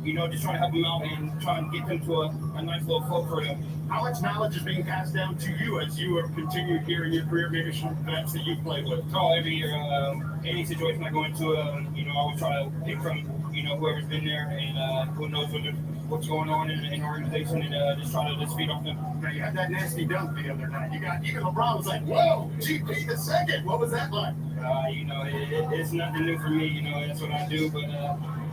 just trying to help them out and trying to get them to a nice little flow for them. How much knowledge is being passed down to you as you have continued here in your career, maybe some vets that you've played with? Oh, every year, any situation I go into, I always try to pick from, whoever's been there and who knows what's going on in the organization and just try to just feed off them. Now, you had that nasty dunk the other night. Even LeBron was like, whoa, GP the second. What was that like? It's nothing new for me. That's what I do, but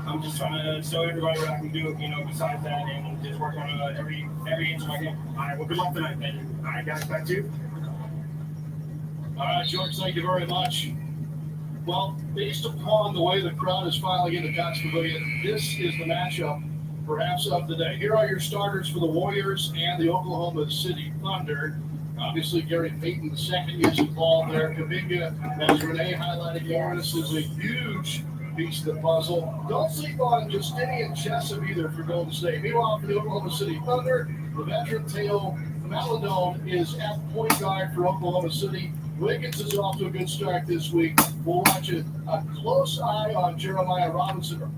I'm just trying to show everybody what I can do, besides that, and just work on every inch of my game. All right, well, good luck tonight, man. All right, guys, back to you. All right, George, thank you very much. Well, based upon the way the crowd is filing into Cox Pavilion, this is the matchup, perhaps, of the day. Here are your starters for the Warriors and the Oklahoma City Thunder. Obviously, Gary Payton II is involved there. Kuminga, as Renee highlighted for us, is a huge piece of the puzzle. Don't sleep on Justinian Jessup either for Golden State. Meanwhile, for the Oklahoma City Thunder, the veteran Teo Maladone is at point guard for Oklahoma City. Wiggins is off to a good start this week. We'll watch a close eye on Jeremiah Robinson.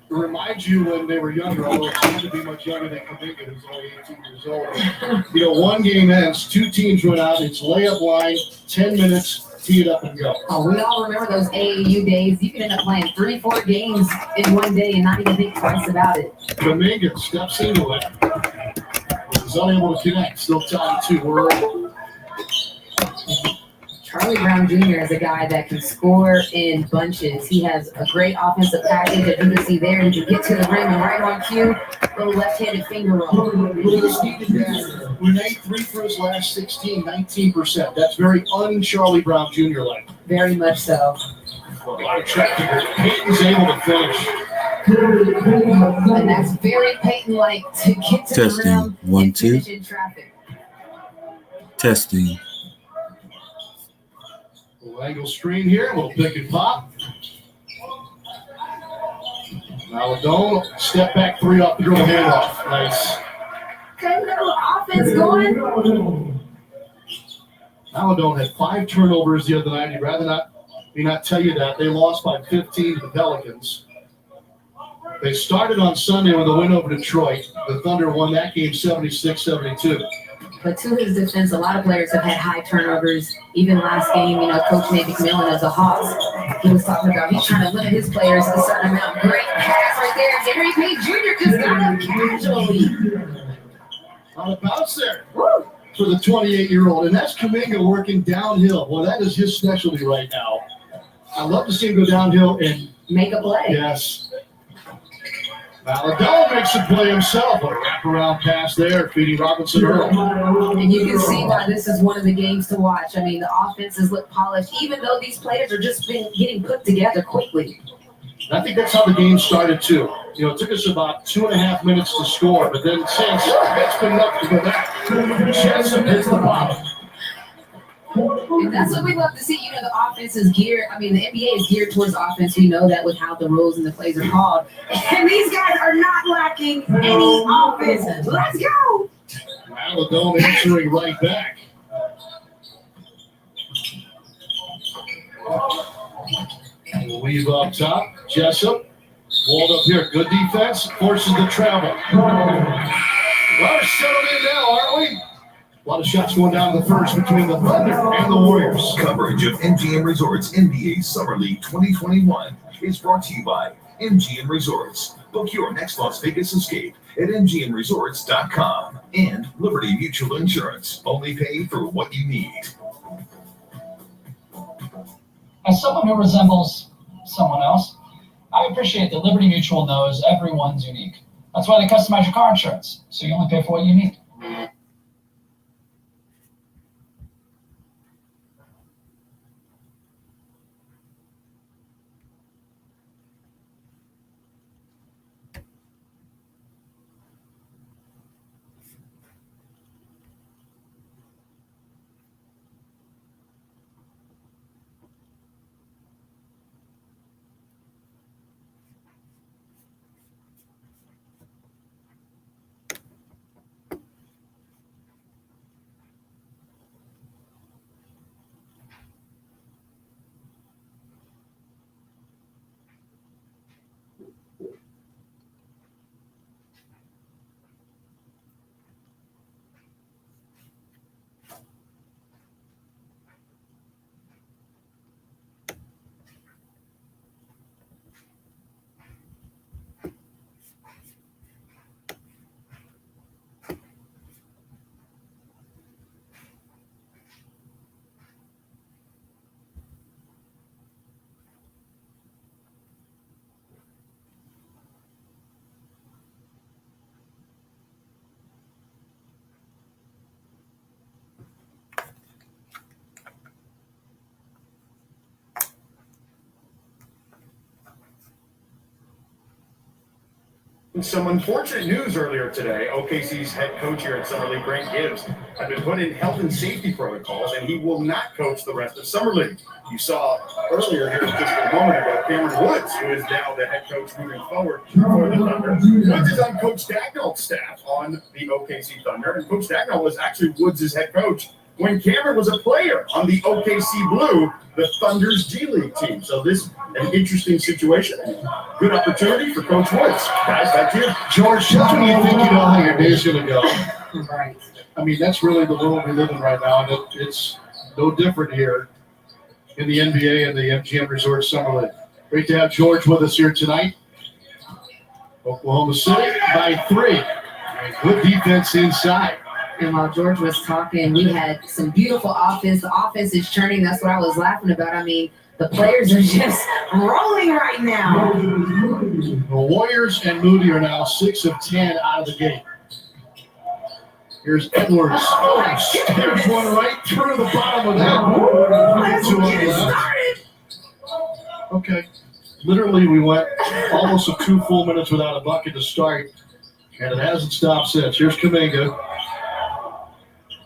To remind you when they were younger, although it seemed to be much younger than Kuminga, who's only 18 years old. One game ends, two teams went out, it's layup line, 10 minutes, tee it up and go. Oh, we all remember those AAU days. You can end up playing 3-4 games in one day and not even think twice about it. Kuminga steps into it. He's unable to connect, still tied 2. Charlie Brown Jr. is a guy that can score in bunches. He has a great offensive package, as you can see there. He can get to the rim and right on cue, little left-handed finger roll. Renee, 3 for his last 16, 19%. That's very un-Charlie Brown Jr. like. Very much so. Peyton's able to finish. And that's very Peyton-like to get to the rim 1, and 2. finish in traffic. Testing. Little angle screen here, little pick and pop. Maladone, step back 3 off the dribble handoff. Nice. Good little offense going. Maladone had 5 turnovers the other night. He'd rather not tell you that. They lost by 15 to the Pelicans. They started on Sunday with a win over Detroit. The Thunder won that game 76-72. But to his defense, a lot of players have had high turnovers. Even last game, Coach Nate McMillan of the Hawks, he was talking about he's trying to limit his players a certain amount. Great pass right there. Gary Payton Jr. just got up casually. On a bounce there for the 28-year-old. And that's Kuminga working downhill. Well, that is his specialty right now. I love to see him go downhill and make a play. Yes. Maladell makes the play himself. A wraparound pass there, feeding Robinson Earl. And you can see why this is one of the games to watch. I mean, the offenses look polished, even though these players are just getting put together quickly. And I think that's how the game started, too. You know, it took us about 2.5 minutes to score, but then since it's been enough to go back. Jensen hits the bottom. And that's what we love to see. You know, the offense is geared. I mean, the NBA is geared towards offense. We know that with how the rules and the plays are called. And these guys are not lacking any offense. Let's go. Maladell answering right back. We'll weave up top. Jessup. Walled up here. Good defense. Forces the travel. We're settled in now, aren't we? A lot of shots going down the first between the Thunder and the Warriors. Coverage of MGM Resorts NBA Summer League 2021 is brought to you by MGM Resorts. Book your next Las Vegas escape at MGMResorts.com. And Liberty Mutual Insurance. Only pay for what you need. As someone who resembles someone else, I appreciate that Liberty Mutual knows everyone's unique. That's why they customize your car insurance, so you only pay for what you need. Some unfortunate news earlier today. OKC's head coach here at Summer League, Grant Gibbs, had been put in health and safety protocols, and he will not coach the rest of Summer League. You saw earlier here just a moment ago, Cameron Woods, who is now the head coach moving forward for the Thunder. Woods is on Coach Dagnall's staff on the OKC Thunder, and Coach Dagnall was actually Woods' head coach when Cameron was a player on the OKC Blue, the Thunder's G League team. So this is an interesting situation. Good opportunity for Coach Woods. Guys, back to you. George, just when you think you know how your day's going to go, Right. I mean, that's really the world we live in right now, and it's no different here in the NBA and the MGM Resorts Summer League. Great to have George with us here tonight. Oklahoma City by 3. And good defense inside. And while George was talking, we had some beautiful offense. The offense is churning. That's what I was laughing about. I mean, the players are just rolling right now. The Warriors and Moody are now 6 of 10 out of the gate. Here's Edwards. There's one right through the bottom of that. Two on the left. Okay. Literally, we went almost 2 full minutes without a bucket to start, and it hasn't stopped since. Here's Kuminga.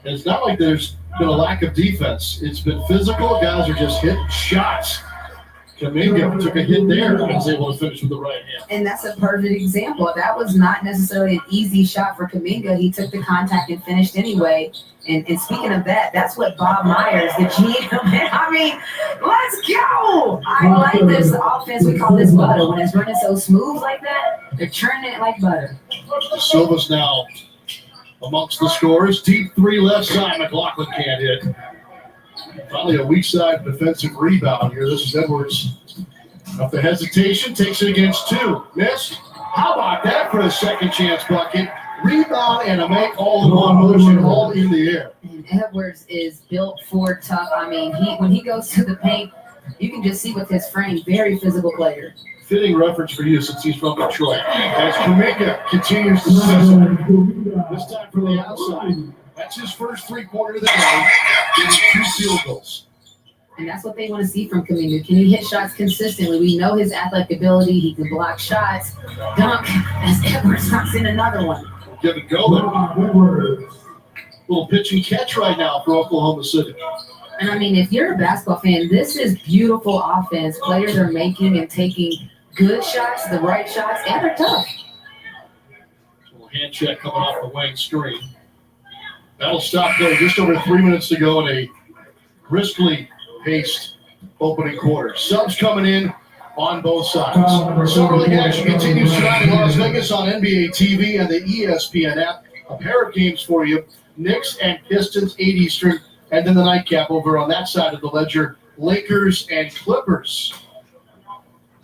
And it's not like there's been a lack of defense. It's been physical. Guys are just hitting shots. Kuminga took a hit there and was able to finish with the right hand. And that's a perfect example. That was not necessarily an easy shot for Kuminga. He took the contact and finished anyway. And speaking of that, that's what Bob Myers, the GM, I mean, let's go. I like this offense. We call this butter. When it's running so smooth like that, they're churning it like butter. Silva's now amongst the scorers. Deep 3 left side. McLaughlin can't hit. Finally, a weak side defensive rebound here. This is Edwards. Up the hesitation, takes it against 2. Missed. How about that for a second chance bucket? Rebound and a make all in one motion, all in the air. And Edwards is built for tough. I mean, when he goes to the paint, you can just see with his frame, very physical player. fitting reference for you since he's from Detroit. As Kuminga continues to sizzle. This time from the outside. That's his first three-pointer of the day. Getting 2 field goals. And that's what they want to see from Kuminga. Can he hit shots consistently? We know his athletic ability. He can block shots, dunk, as Edwards knocks in another one. Give it go there. Little pitch and catch right now for Oklahoma City. And I mean, if you're a basketball fan, this is beautiful offense. Players are making and taking good shots, the right shots, and they're tough. Little hand check coming off the wing screen. That'll stop there just over 3 minutes to go in a briskly paced opening quarter. Subs coming in on both sides. Summer League action continues tonight in Las Vegas on NBA TV and the ESPN app. A pair of games for you. Knicks and Pistons, 8 Eastern. And then the nightcap over on that side of the ledger, Lakers and Clippers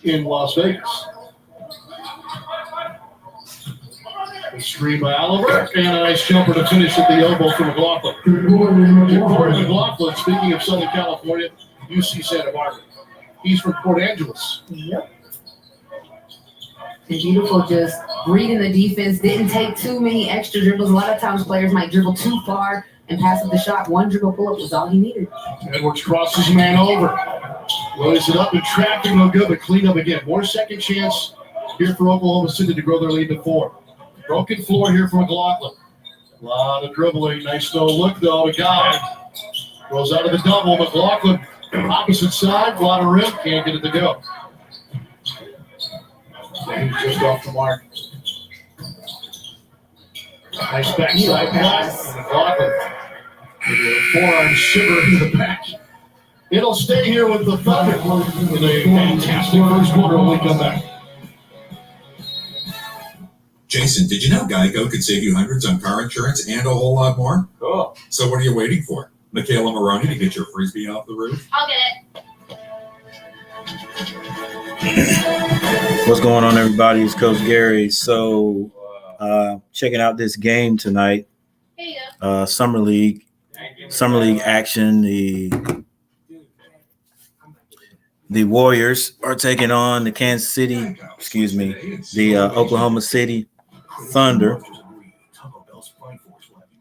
in Las Vegas. A screen by Oliver, and a nice jumper to finish at the elbow for McLaughlin. Corey McLaughlin, speaking of Southern California, UC Santa Barbara. He's from Port Angeles. Yep. And beautiful, just reading the defense, didn't take too many extra dribbles. A lot of times players might dribble too far and pass up the shot. One dribble pull-up was all he needed. Edwards crosses a man over. Loads it up and tracking no good, but clean up again. More second chance here for Oklahoma City to grow their lead to 4. Broken floor here for McLaughlin. A lot of dribbling. Nice no look, though. A guy goes out of the double. McLaughlin, opposite side. A lot of rim. Can't get it to go. He's just off the mark. Nice backside pass. McLaughlin with a forearm shiver into the back. It'll stay here with the Thunder in a fantastic first quarter when we come back. Jason, did you know Geico could save you hundreds on car insurance and a whole lot more? Cool. So what are you waiting for? Michaela Maroney to get your Frisbee off the roof? I'll get it. What's going on, everybody? It's Coach Gary. So, checking out this game tonight. Here you go. Summer League action. The Warriors are taking on the Oklahoma City Thunder.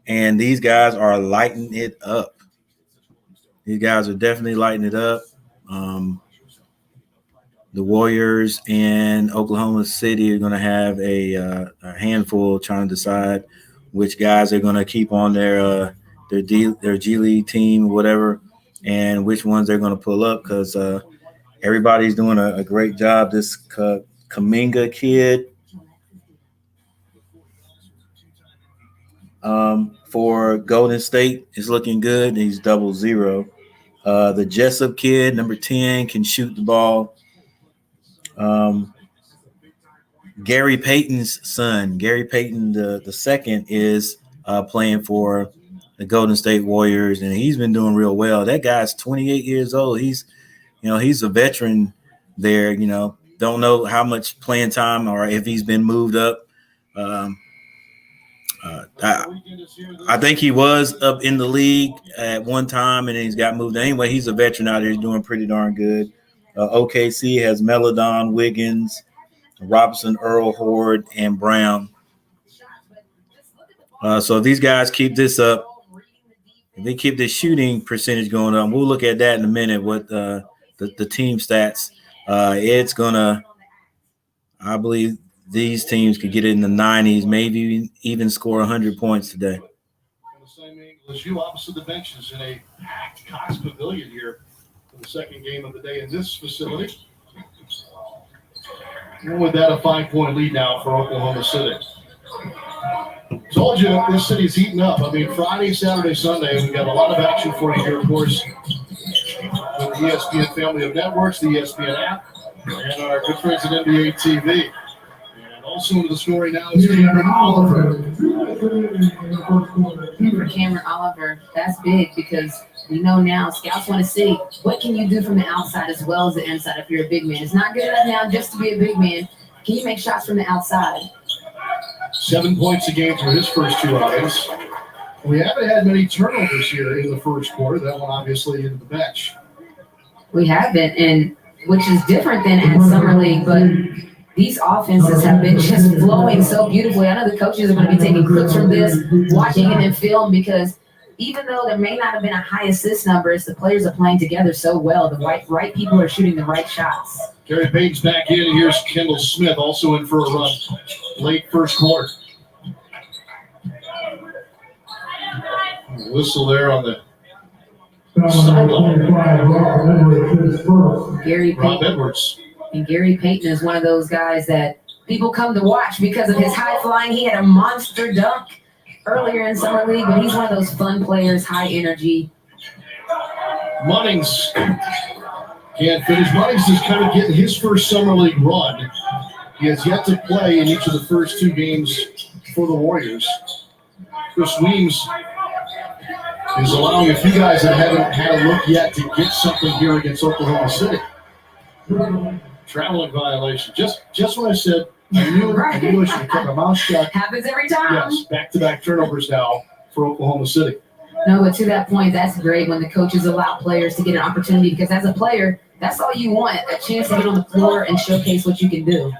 And these guys are lighting it up. These guys are definitely lighting it up. The Warriors and Oklahoma City are going to have a handful trying to decide which guys they're going to keep on their G League team, whatever, and which ones they're going to pull up because everybody's doing a great job. This Kuminga kid for Golden State is looking good. He's 0-0. The Jessup kid, number 10, can shoot the ball. Gary Payton's son, Gary Payton the second, is playing for the Golden State Warriors, and he's been doing real well. That guy's 28 years old. He's a veteran there. Don't know how much playing time or if he's been moved up. I think he was up in the league at one time, and then he's got moved. Anyway, he's a veteran out there. He's doing pretty darn good. OKC has Melodon, Wiggins, Robinson, Earl, Horde, and Brown. So if these guys keep this up, if they keep this shooting percentage going up, we'll look at that in a minute with the team stats. It's going to, I believe these teams could get it in the 90s, maybe even score 100 points today. On the same angle as you, opposite the benches in a packed Cox Pavilion here for the second game of the day in this facility. And with that, a 5-point lead now for Oklahoma City. Told you this city's heating up. I mean, Friday, Saturday, Sunday, we've got a lot of action for you here, of course, with the ESPN family of networks, the ESPN app, and our good friends at NBA TV. And also into the story now is Cameron Oliver. For Cameron Oliver, that's big because we know now scouts want to see what can you do from the outside as well as the inside if you're a big man. It's not good enough now just to be a big man. Can you make shots from the outside? 7 points a game through his first 2 outings. We haven't had many turnovers here in the first quarter. That one obviously into the bench. We haven't, and which is different than at Summer League, but these offenses have been just flowing so beautifully. I know the coaches are going to be taking clips from this, watching it in film, because even though there may not have been a high assist numbers, the players are playing together so well. The right people are shooting the right shots. Gary Payton's back in, and here's Kendall Smith also in for a run late first quarter. Whistle there on the sideline. Gary Rob Payton. Edwards. And Gary Payton is one of those guys that people come to watch because of his high flying. He had a monster dunk earlier in Summer League, but he's one of those fun players, high energy. Munnings can't finish. Munnings is kind of getting his first Summer League run. He has yet to play in each of the first two games for the Warriors. Chris Weems is allowing a few guys that haven't had a look yet to get something here against Oklahoma City. Traveling violation. Just what I said. I knew I should have kept my mouth shut. Happens every time. Yes, back-to-back turnovers now for Oklahoma City. No, but to that point, that's great when the coaches allow players to get an opportunity, because as a player, that's all you want, a chance to get on the floor and showcase what you can do.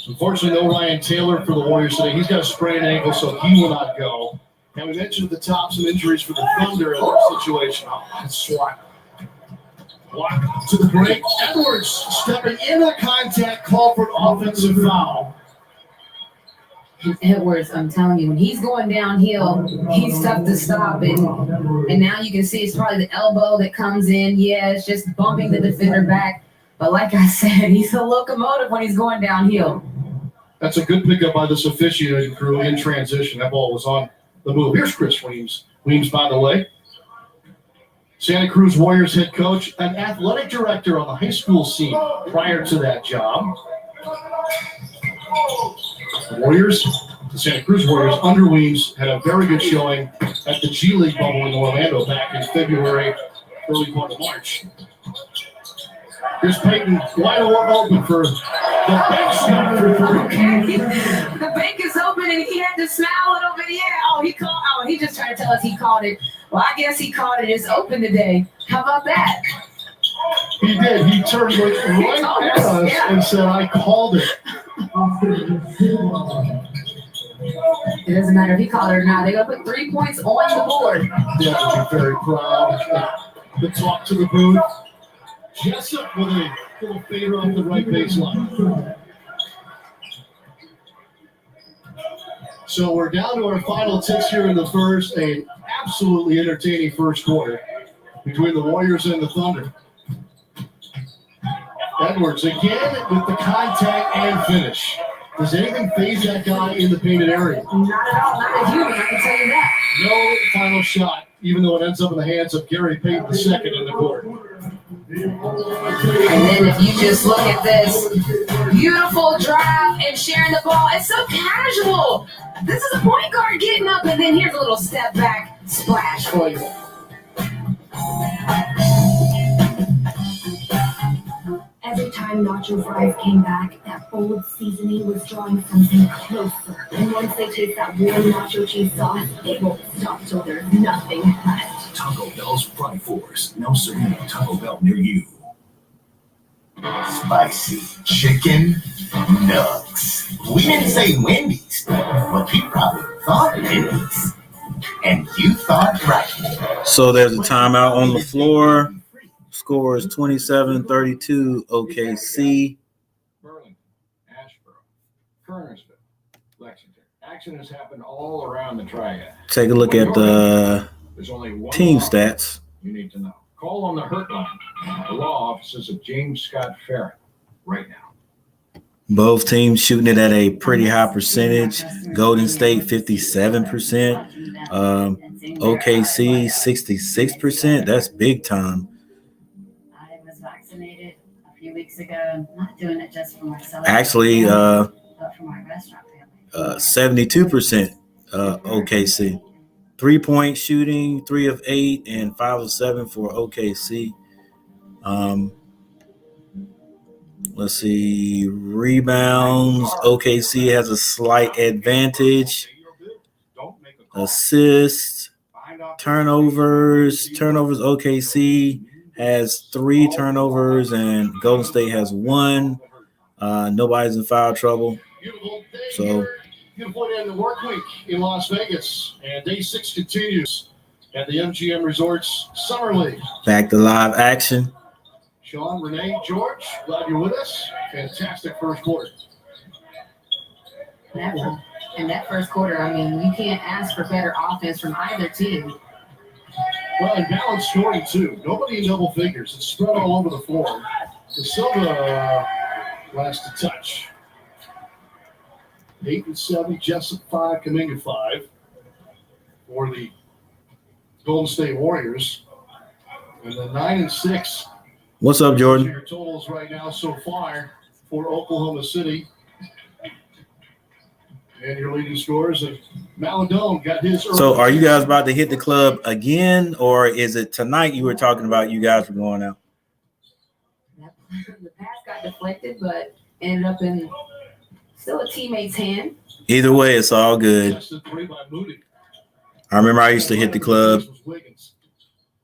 Unfortunately, no Ryan Taylor for the Warriors today. He's got a sprained ankle, so he will not go. And we mentioned at the top some injuries for the Thunder in their situation. Oh, that's swat. Block to the break. Edwards stepping into contact, call for an offensive foul. Edwards, I'm telling you, when he's going downhill, he's tough to stop. And now you can see it's probably the elbow that comes in. Yeah, it's just bumping the defender back. But like I said, he's a locomotive when he's going downhill. That's a good pickup by this officiating crew in transition. That ball was on the move. Here's Chris Weems. Weems, by the way, Santa Cruz Warriors head coach, an athletic director on the high school scene prior to that job. The Warriors, the Santa Cruz Warriors, under Weems, had a very good showing at the G League bubble in Orlando back in February, early part of March. Here's Payton wide open for the bank shot for three. The bank is open and he had to smile a little bit. Yeah, he just tried to tell us he called it. Well, I guess he called it. It's open today. How about that? He did. He turned right at us and said, I called it. It doesn't matter if he called it or not. They're going to put 3 points on the board. They have to be very proud. The talk to the booth. Jessup with a little fader off the right baseline. So we're down to our final ticks here in the first. An absolutely entertaining first quarter between the Warriors and the Thunder. Edwards again with the contact and finish. Does anything phase that guy in the painted area? Not at all. Not a human, I can tell you that. No final shot, even though it ends up in the hands of Gary Payton II in the court. And then if you just look at this, beautiful drive and sharing the ball. It's so casual. This is a point guard getting up, and then here's a little step back splash for you. Every time Nacho Fries came back, that bold seasoning was drawing something closer. And once they taste that warm nacho cheese sauce, it won't stop till there's nothing left. Taco Bell's Fry Force. Now serving a Taco Bell near you. Spicy chicken nugs. We didn't say Wendy's, but you probably thought Wendy's. And you thought right. So there's a timeout on the floor. Score is 27-32 OKC. Burlington, Asheboro, Kernersville, Lexington. Action has happened all around the triad. Take a look at the There's only one team law stats. you need to know. Call on the Hurt Line, the law offices of James Scott Farron, right now. Both teams shooting it at a pretty high percentage. Golden State 57%. OKC 66%. That's big time. I was vaccinated a few weeks ago. I'm not doing it just for myself. Actually, but for my restaurant family. 72% OKC. 3-point shooting, 3 of 8 and 5 of 7 for OKC. Let's see, rebounds. OKC has a slight advantage. Assists, turnovers. OKC has 3 turnovers and Golden State has 1. Nobody's in foul trouble. So Beautiful day in the work week in Las Vegas, and day 6 continues at the MGM Resorts Summer League. Back to live action. Sean, Renee, George, glad you're with us. Fantastic first quarter. In that first quarter, I mean, you can't ask for better offense from either team. Well, and balanced scoring too. Nobody in double figures. It's spread all over the floor. The Silva last to touch. 8 and 7, Jessup 5, Kuminga 5 for the Golden State Warriors. And then 9 and 6. What's up, Jordan? Your totals right now so far for Oklahoma City. And your leading scores, and Maladone got his. So are you guys about to hit the club again, or is it tonight you were talking about you guys were going out? The pass got deflected, but ended up in still a teammate's hand. Either way, it's all good. I remember I used to hit the club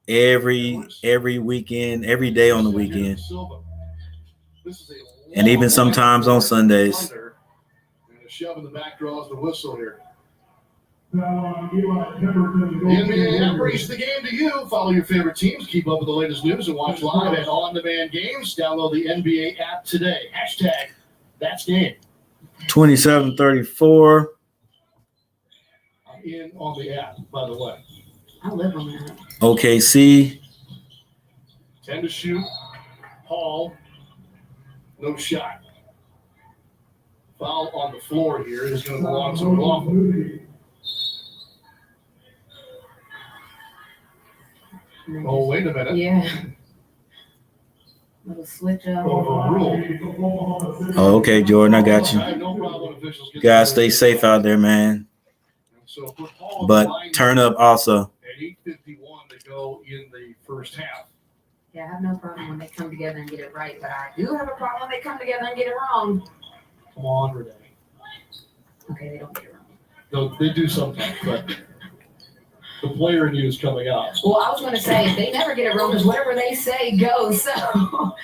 every weekend, every day on the weekend, and even sometimes on Sundays. Shove in the back draws the whistle here. The NBA app brings the game to you. Follow your favorite teams, keep up with the latest news, and watch live and on-demand games. Download the NBA app today. Hashtag That's Game. 27-34. I'm in on the app, by the way. I live on that. OKC. 10 to shoot. Hall. No shot. Foul on the floor here is going to belong to McLaughlin. Oh, wait a minute. Yeah. Little switch up. Overruled. Oh, okay, Jordan, I got you. I have no problem with officials You guys stay safe out there, man. So put Hall on But the line turn up also. at 8:51 to go in the first half. Yeah, I have no problem when they come together and get it right, but I do have a problem when they come together and get it wrong. Come on, Renee. Okay, they don't get it wrong. No, they do sometimes, but the player in you is coming out. Well, I was going to say, they never get it wrong because whatever they say goes. So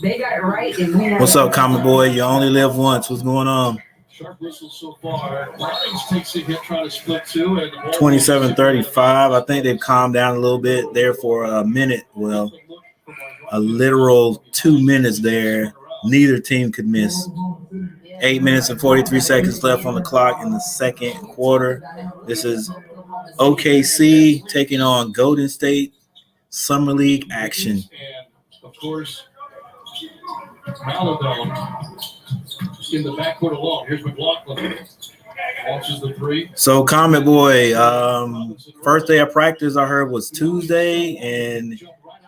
they got it right. And we What's up, Common Boy? You only live once. What's going on? Sharp whistle so far. Lions takes a hit trying to split two. And 27-35. I think they've calmed down a little bit there for a minute. Well, a literal 2 minutes there. Neither team could miss. 8 minutes and 43 seconds left on the clock in the second quarter. This is OKC taking on Golden State Summer League action. And, of course, Maladone in the backcourt alone. Here's McLaughlin. Launches the three. So, Comet Boy, first day of practice I heard was Tuesday, and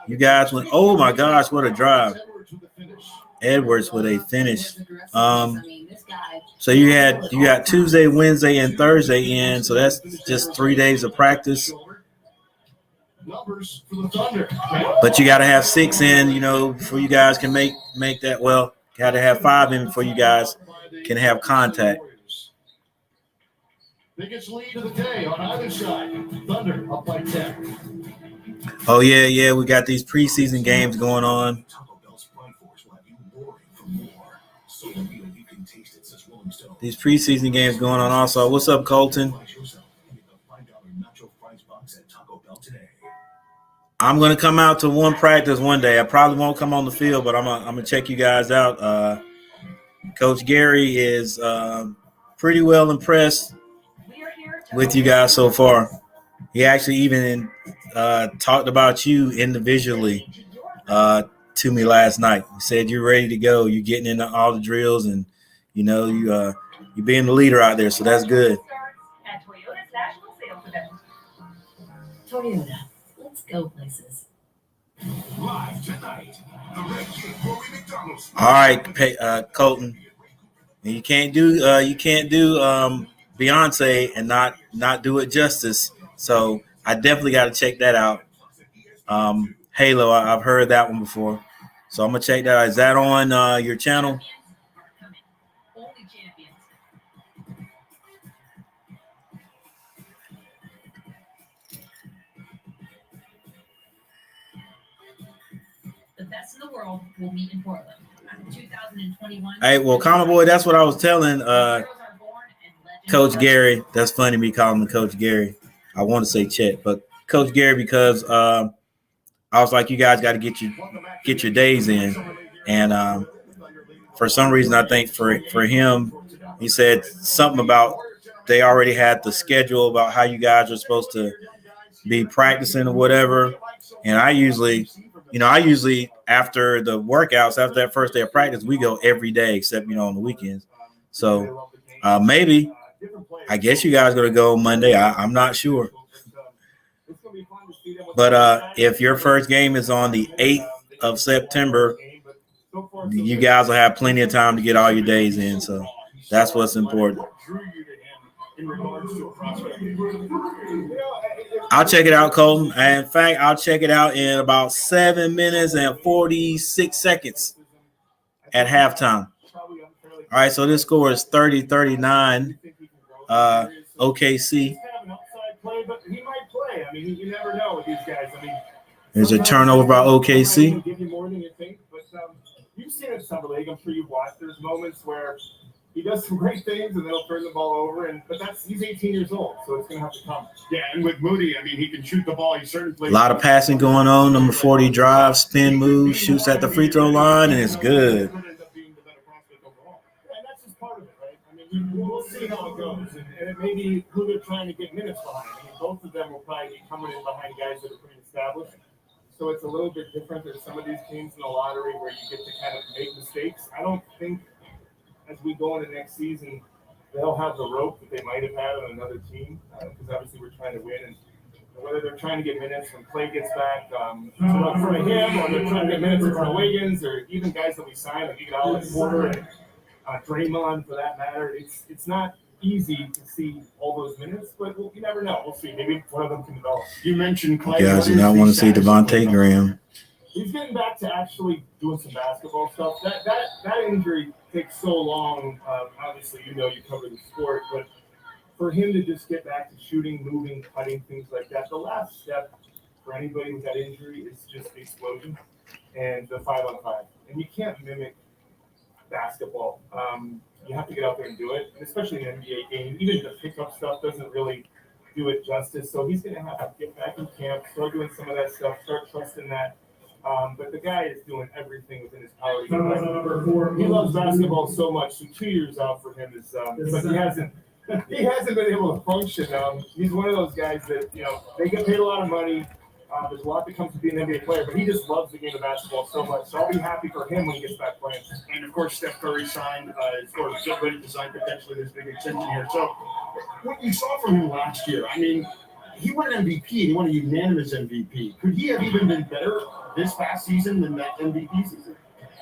you guys went, oh my gosh, what a drive. Edwards with a finish. So you got Tuesday, Wednesday, and Thursday in. So that's just 3 days of practice. Numbers for the Thunder. But you got to have 6 in, before you guys can make that. Well, got to have 5 in before you guys can have contact. Biggest lead of the day on either side. Thunder up by 10. Oh yeah, we got these preseason games going on. These preseason games going on also. What's up, Colton? I'm going to come out to one practice one day. I probably won't come on the field, but I'm gonna check you guys out. Coach Gary is pretty well impressed with you guys so far. He actually even talked about you individually to me last night. He said you're ready to go. You're getting into all the drills, and you're being the leader out there. So that's good. Toyota, let's go places. Live tonight, the Red Kid Rory McDonald's. All right, Colton. You can't do Beyonce and not do it justice. So I definitely got to check that out. Halo, I've heard that one before. So I'm gonna check that out. Is that on your channel? best in the world will meet in Portland. 2021. Hey, well, Common Boy, that's what I was telling Coach Gary. That's funny me calling him Coach Gary. I want to say Chet, but Coach Gary, because I was like, you guys got to get your days in, and for some reason, I think for him, he said something about they already had the schedule about how you guys are supposed to be practicing or whatever. And I usually after the workouts, after that first day of practice, we go every day except, on the weekends. So maybe, I guess you guys are going to go Monday. I'm not sure. But if your first game is on the 8th of September, you guys will have plenty of time to get all your days in. So that's what's important. I'll check it out, Colton. In fact, I'll check it out in about 7 minutes and 46 seconds at halftime. All right, so this score is 30-39. OKC. But he might play. I mean, you never know with these guys. I mean, there's a turnover by OKC. Give you more than you think, but you've seen it in Summer League. I'm sure you've watched. There's moments where he does some great things and they'll turn the ball over, but he's 18 years old, so it's going to have to come. Yeah, and with Moody, I mean, he can shoot the ball. He certainly plays. A lot of passing going on. Number 40 drives, spin move, shoots at the free throw line, and it's good. And that's just part of it, right? I mean, we'll see how it goes, and it may be who they're trying to get minutes behind. I mean, both of them will probably be coming in behind guys that are pretty established. So it's a little bit different than some of these teams in the lottery where you get to kind of make mistakes. I don't think as we go into next season, they'll have the rope that they might have had on another team because obviously we're trying to win. And whether they're trying to get minutes when Clay gets back in front of him, or they're trying to get minutes in front of Wiggins, or even guys that we signed like Iguodala, Porter, and Draymond for that matter. It's not easy to see all those minutes, but you never know. We'll see. Maybe one of them can develop. You mentioned Clay. You guys do not want to see Devontae Graham. He's getting back to actually doing some basketball stuff. That injury takes so long. Obviously, you cover the sport, but for him to just get back to shooting, moving, cutting, things like that, the last step for anybody with that injury is just the explosion and the 5-on-5. And you can't mimic basketball. You have to get out there and do it, and especially in an NBA game. Even the pickup stuff doesn't really do it justice. So he's going to have to get back in camp, start doing some of that stuff, start trusting that. But the guy is doing everything within his power. He loves basketball so much. So 2 years out for him is but he hasn't been able to function. He's one of those guys that they get paid a lot of money. There's a lot that comes to being an NBA player, but he just loves the game of basketball so much. So I'll be happy for him when he gets back playing. And of course, Steph Curry signed, or get ready to sign potentially this big extension here. So what you saw from him last year, I mean, he won an MVP. He won a unanimous MVP. Could he have even been better this past season than that MVP season?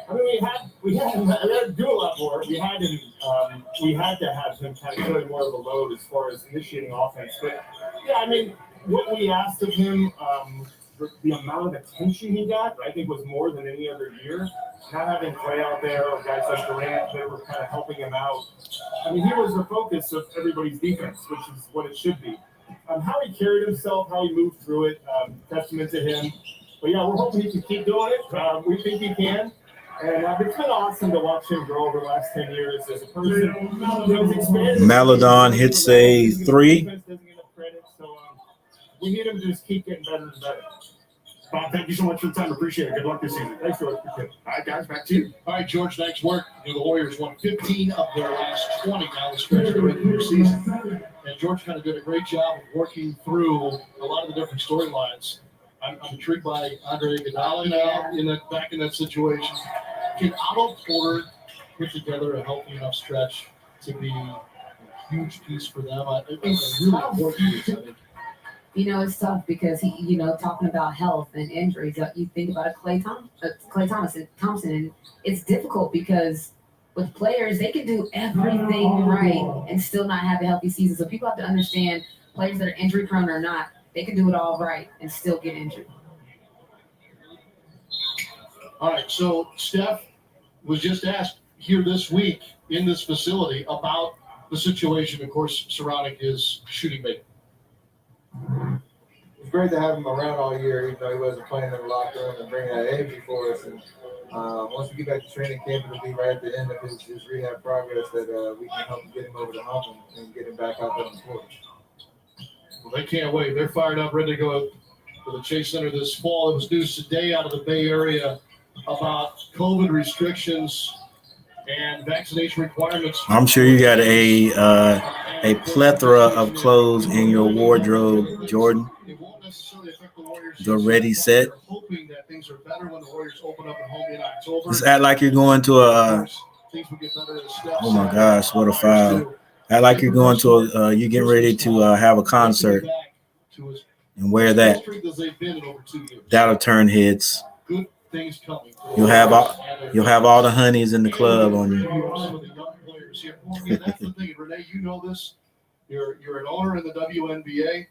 I mean, we had to do a lot more. We had to have him kind of carry more of the load as far as initiating offense. But yeah, I mean, what we asked of him, the amount of attention he got, I think was more than any other year. Not having Clay out there or guys like Durant that were kind of helping him out. I mean, he was the focus of everybody's defense, which is what it should be. How he carried himself, how he moved through it, testament to him. But yeah, we're hoping he can keep doing it. We think he can. And it's been awesome to watch him grow over the last 10 years as a person. Maladon hits a three. So we need him to just keep getting better and better. Bob, thank you so much for the time. Appreciate it. Good luck this season. Thanks, George. All right, guys, back to you. All right, George, nice work. The Warriors won 15 of their last 20 now the stretch of the regular season. And George kind of did a great job of working through a lot of the different storylines. I'm intrigued by Andre Iguodala now back in that situation. Can Otto Porter put together a healthy enough stretch to be a huge piece for them? It's a really important piece, I think. It's tough because he, talking about health and injuries, you think about Klay Thompson, and it's difficult because with players, they can do everything right and still not have a healthy season. So people have to understand players that are injury prone or not, they can do it all right and still get injured. All right, so Steph was just asked here this week in this facility about the situation, of course, surrounding his shooting mate. great to have him around all year, even though he wasn't playing in the locker room and bringing that energy for us. And once we get back to training camp, it'll be right at the end of his rehab progress that we can help get him over the hump and get him back out there on the floor. Well, they can't wait. They're fired up, ready to go to the Chase Center this fall. It was news today out of the Bay Area about COVID restrictions and vaccination requirements. I'm sure you got a plethora of clothes in your wardrobe, Jordan. It won't necessarily affect the Warriors. You're ready, set. They're hoping that things are better when the Warriors open up at home in October. Just act like you're going to a. Things will get better as steps. Oh my gosh, what a foul! Act like you're going to you're getting ready to have a concert and wear that. That'll turn heads. Good things coming. You'll have all the honeys in the club on you. That's the thing, Renee. You know this. You're an owner in the WNBA.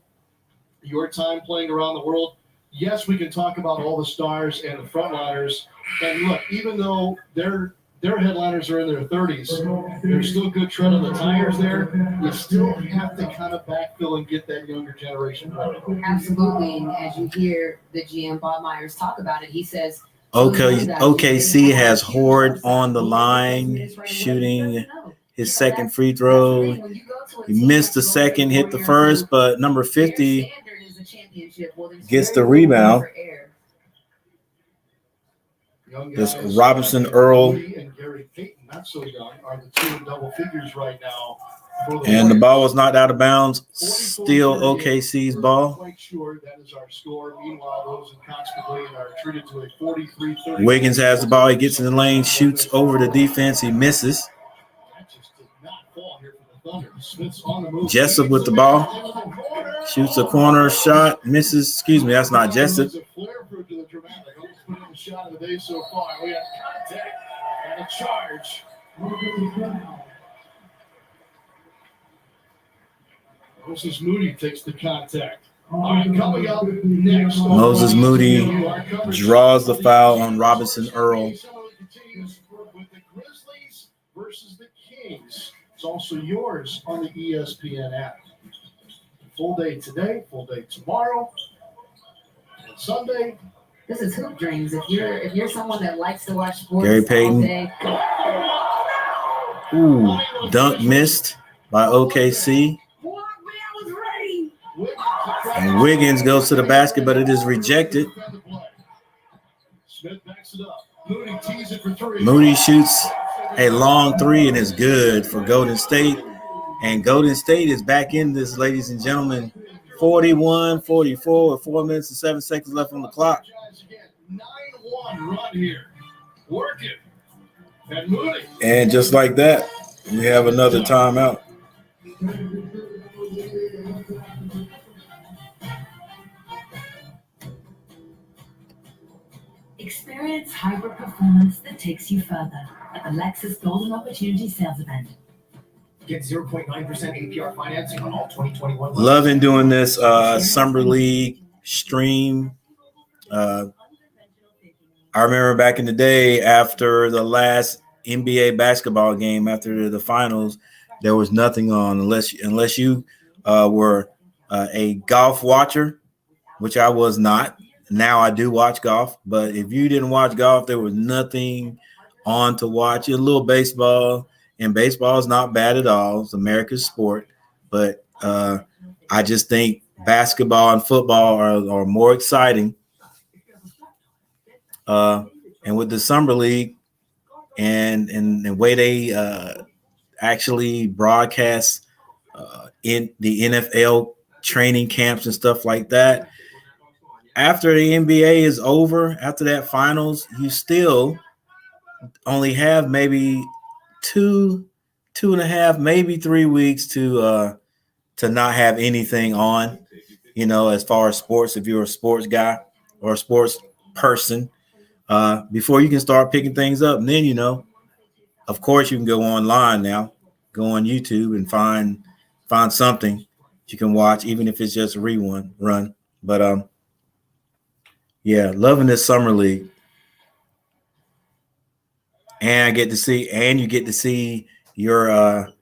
Your time playing around the world. Yes, we can talk about all the stars and the frontliners. And look, even though their headliners are in their 30s, there's still good tread on the tires there. You still have to kind of backfill and get that younger generation better. Absolutely. And as you hear the GM Bob Myers talk about it, he says, OKC has Horde on the line, shooting his second free throw. He missed the second, hit the first, but number 50 gets the rebound. This Robinson Earl. And Gary Payton, not so young, are the two in double figures right now. And the ball was knocked out of bounds. Still OKC's ball. Quite sure that is our score. Meanwhile, those in Cox Pavilion are treated to a 43-30. Wiggins has the ball. He gets in the lane, shoots over the defense. He misses. That just did not fall here for the Thunder. Smith's on the move. Jessup with the ball. Shoots a corner shot. Misses. Excuse me, that's not Jessup. Shot of the day so far. We have contact and a charge. Moses Moody takes the contact. All right, coming up next. Moses Moody draws the foul on Robinson Earl. Continues with the Grizzlies versus the Kings. It's also yours on the ESPN app. Full day today, full day tomorrow, and Sunday. This is Hoop Dreams. If you're someone that likes to watch sports Gary all Payton. day. Ooh, dunk missed by OKC. And Wiggins goes to the basket, but it is rejected. Smith backs it up. Moody tees it for three. Moody shoots a long three and is good for Golden State. And Golden State is back in this, ladies and gentlemen. 41-44 with 4 minutes and 7 seconds left on the clock. 9-1 run here. Work it. And Moody. And just like that, we have another timeout. Experience hyper performance that takes you further at the Lexus Golden Opportunity Sales Event. Get 0.9% APR financing on all 2021. Loving doing this Summer League stream. I remember back in the day after the last NBA basketball game, after the finals, there was nothing on unless you were a golf watcher, which I was not. Now I do watch golf, but if you didn't watch golf, there was nothing on to watch. A little baseball, and baseball is not bad at all. It's America's sport, but I just think basketball and football are more exciting. And with the Summer League and the way they actually broadcast in the NFL training camps and stuff like that, after the NBA is over, after that finals, you still only have maybe two and a half, maybe 3 weeks to not have anything on, as far as sports, if you're a sports guy or a sports person, before you can start picking things up. And then, of course, you can go online now, go on YouTube and find something you can watch, even if it's just a run. But yeah, loving this Summer League. And you get to see your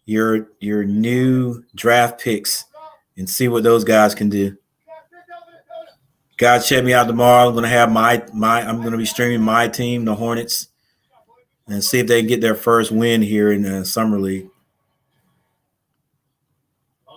new draft picks and see what those guys can do. Guys, check me out tomorrow. I'm gonna have I'm gonna be streaming my team, the Hornets, and see if they can get their first win here in the summer league.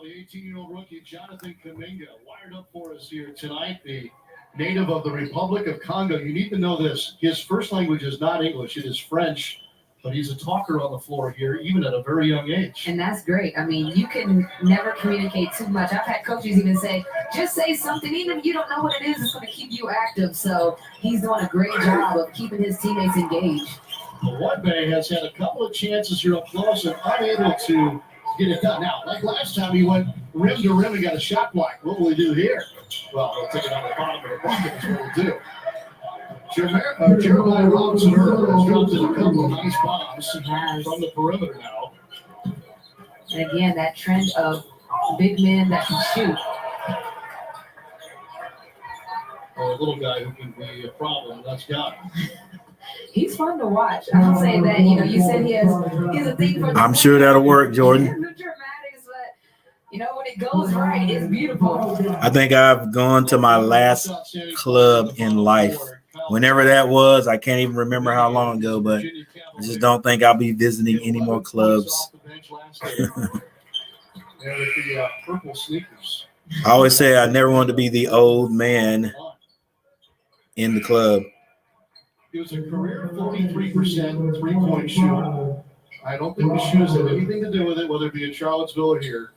The 18-year-old rookie Jonathan Kuminga wired up for us here tonight. The native of the Republic of Congo. You need to know this. His first language is not English; it is French. But he's a talker on the floor here, even at a very young age. And that's great. I mean, you can never communicate too much. I've had coaches even say, just say something, even if you don't know what it is, it's going to keep you active. So he's doing a great job of keeping his teammates engaged. Wadbe has had a couple of chances here up close and unable to get it done. Now, like last time, he went rim to rim and got a shot block. What will he do here? Well, he'll take it on the bottom of the bucket is what he'll do. Jeremiah Robinson Earl has dropped in a couple of nice bombs from the perimeter now. And again, that trend of big men that can shoot. A little guy who can be a problem, that's got him. He's fun to watch. I'll say that. You know, you said he's a thing for I'm sure that'll work, Jordan. The dramatics, but you know, when it goes right, it's beautiful. I think I've gone to my last club in life. Whenever that was, I can't even remember how long ago, but I just don't think I'll be visiting any more clubs. Purple sneakers. I always say I never wanted to be the old man in the club. He was a career 43% three-point shooter. I don't think the shoes have anything to do with it, whether it be in Charlottesville or here.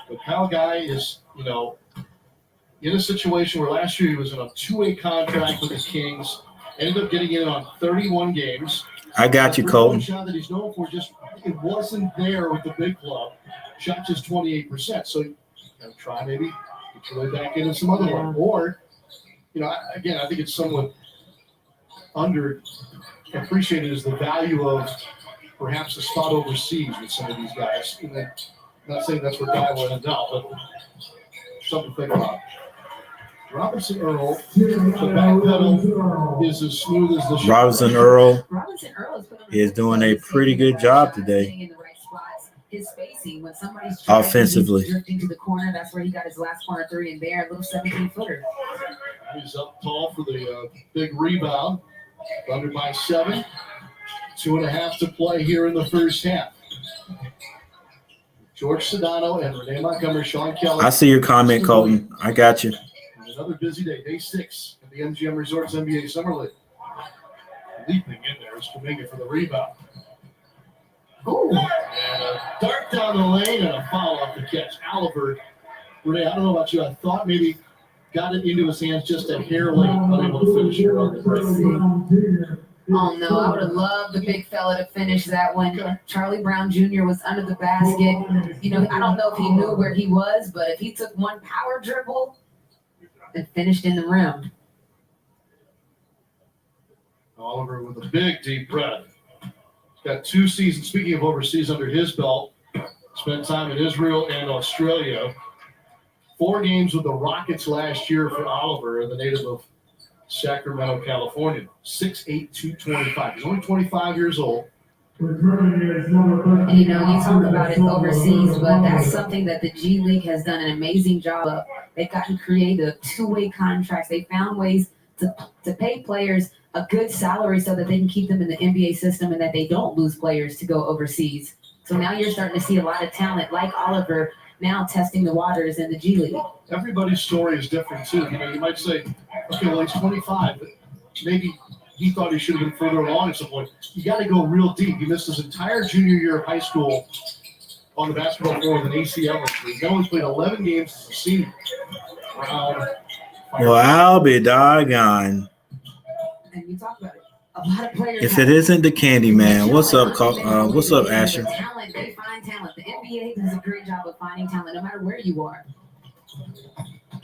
But Kyle Guy is, you know, in a situation where last year he was in a two-way contract with the Kings, ended up getting in on 31 games. I got you, Colton. Shot that he's known for just it wasn't there with the big club. Shot just 28%. So you know, try maybe get your way back into some other one. Or, you know, again, I think it's somewhat underappreciated is the value of perhaps a spot overseas with some of these guys. And I'm not saying that's where Guy will end up, but something to think about. Robinson Earl, the back pedal is as smooth as the shot. Robinson Earl is doing a pretty good job today. In the right spots. His spacing when somebody's Offensively. drifting to the corner, that's where he got his last corner three, and there, a little 17-footer. He's up tall for the big rebound. Under by 7. 2.5 to play here in the first half. George Sedano and Renee Montgomery, Sean Kelly. I see your comment, Colton. I got you. Another busy day, day 6 of the MGM Resorts NBA Summer League. Leaping in there is Kuminga for the rebound. Ooh. And a dart down the lane and a foul off the catch. Oliver, Renee, I don't know about you. I thought maybe got it into his hands just a hair late, unable to finish it on the break. Oh, no, I would have loved the big fella to finish that one. Okay. Charlie Brown Jr. was under the basket. You know, I don't know if he knew where he was, but if he took one power dribble and finished in the rim. Oliver with a big, deep breath. He's got 2 seasons, speaking of overseas, under his belt. Spent time in Israel and Australia. 4 games with the Rockets last year for Oliver, the native of Sacramento, California. 6'8", 225. He's only 25 years old. And, you know, you talk about it overseas, but that's something that the G League has done an amazing job of. They've gotten creative, two-way contracts. They found ways to pay players a good salary so that they can keep them in the NBA system and that they don't lose players to go overseas. So now you're starting to see a lot of talent like Oliver now testing the waters in the G League. Everybody's story is different, too. You know, you might say, okay, well, he's 25, but maybe he thought he should have been further along at some point. You got to go real deep. He missed his entire junior year of high school on the basketball floor with an ACL injury. He only played 11 games as a senior. Well, I'll be doggone. And you talk about it. A lot of players. If it isn't the Candy Man, what's up, what's up, Asher? Talent, they find talent. The NBA does a great job of finding talent, no matter where you are.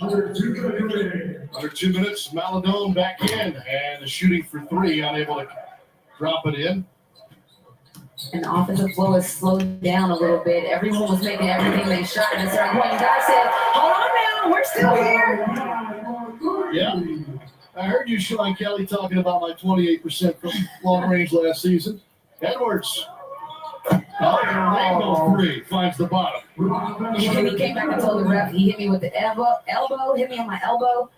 Under 2 minutes, Maladone back in and the shooting for 3, unable to drop it in. And the offensive flow has slowed down a little bit. Everyone was making everything they shot at a certain point. And God said, hold on now, we're still here. Yeah. I heard you, Sean Kelly, talking about my 28% from long range last season. Edwards Rainbow three finds the bottom. And he came back and told the ref he hit me with the elbow, hit me on my elbow.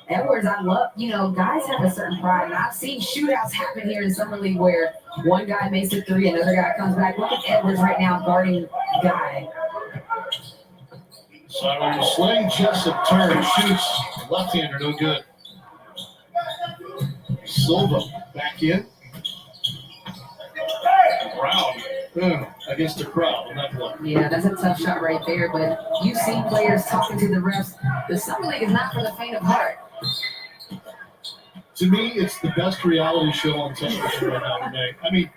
Edwards, I love, guys have a certain pride. And I've seen shootouts happen here in Summer League where one guy makes a three, another guy comes back. Look at Edwards right now guarding Guy. So Sling Jessup turns, shoots, left-hander, no good. Silva back in. Brown against the crowd on that play. Yeah, that's a tough shot right there. But you've seen players talking to the refs. The Summer League is not for the faint of heart. To me, it's the best reality show on television right now today. I mean,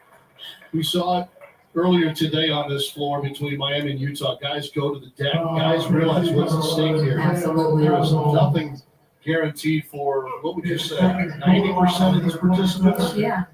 we saw it earlier today on this floor between Miami and Utah. Guys go to the deck. Guys realize what's at stake here. Absolutely. There is nothing guaranteed for, what would you say, 90% of these participants? Yeah.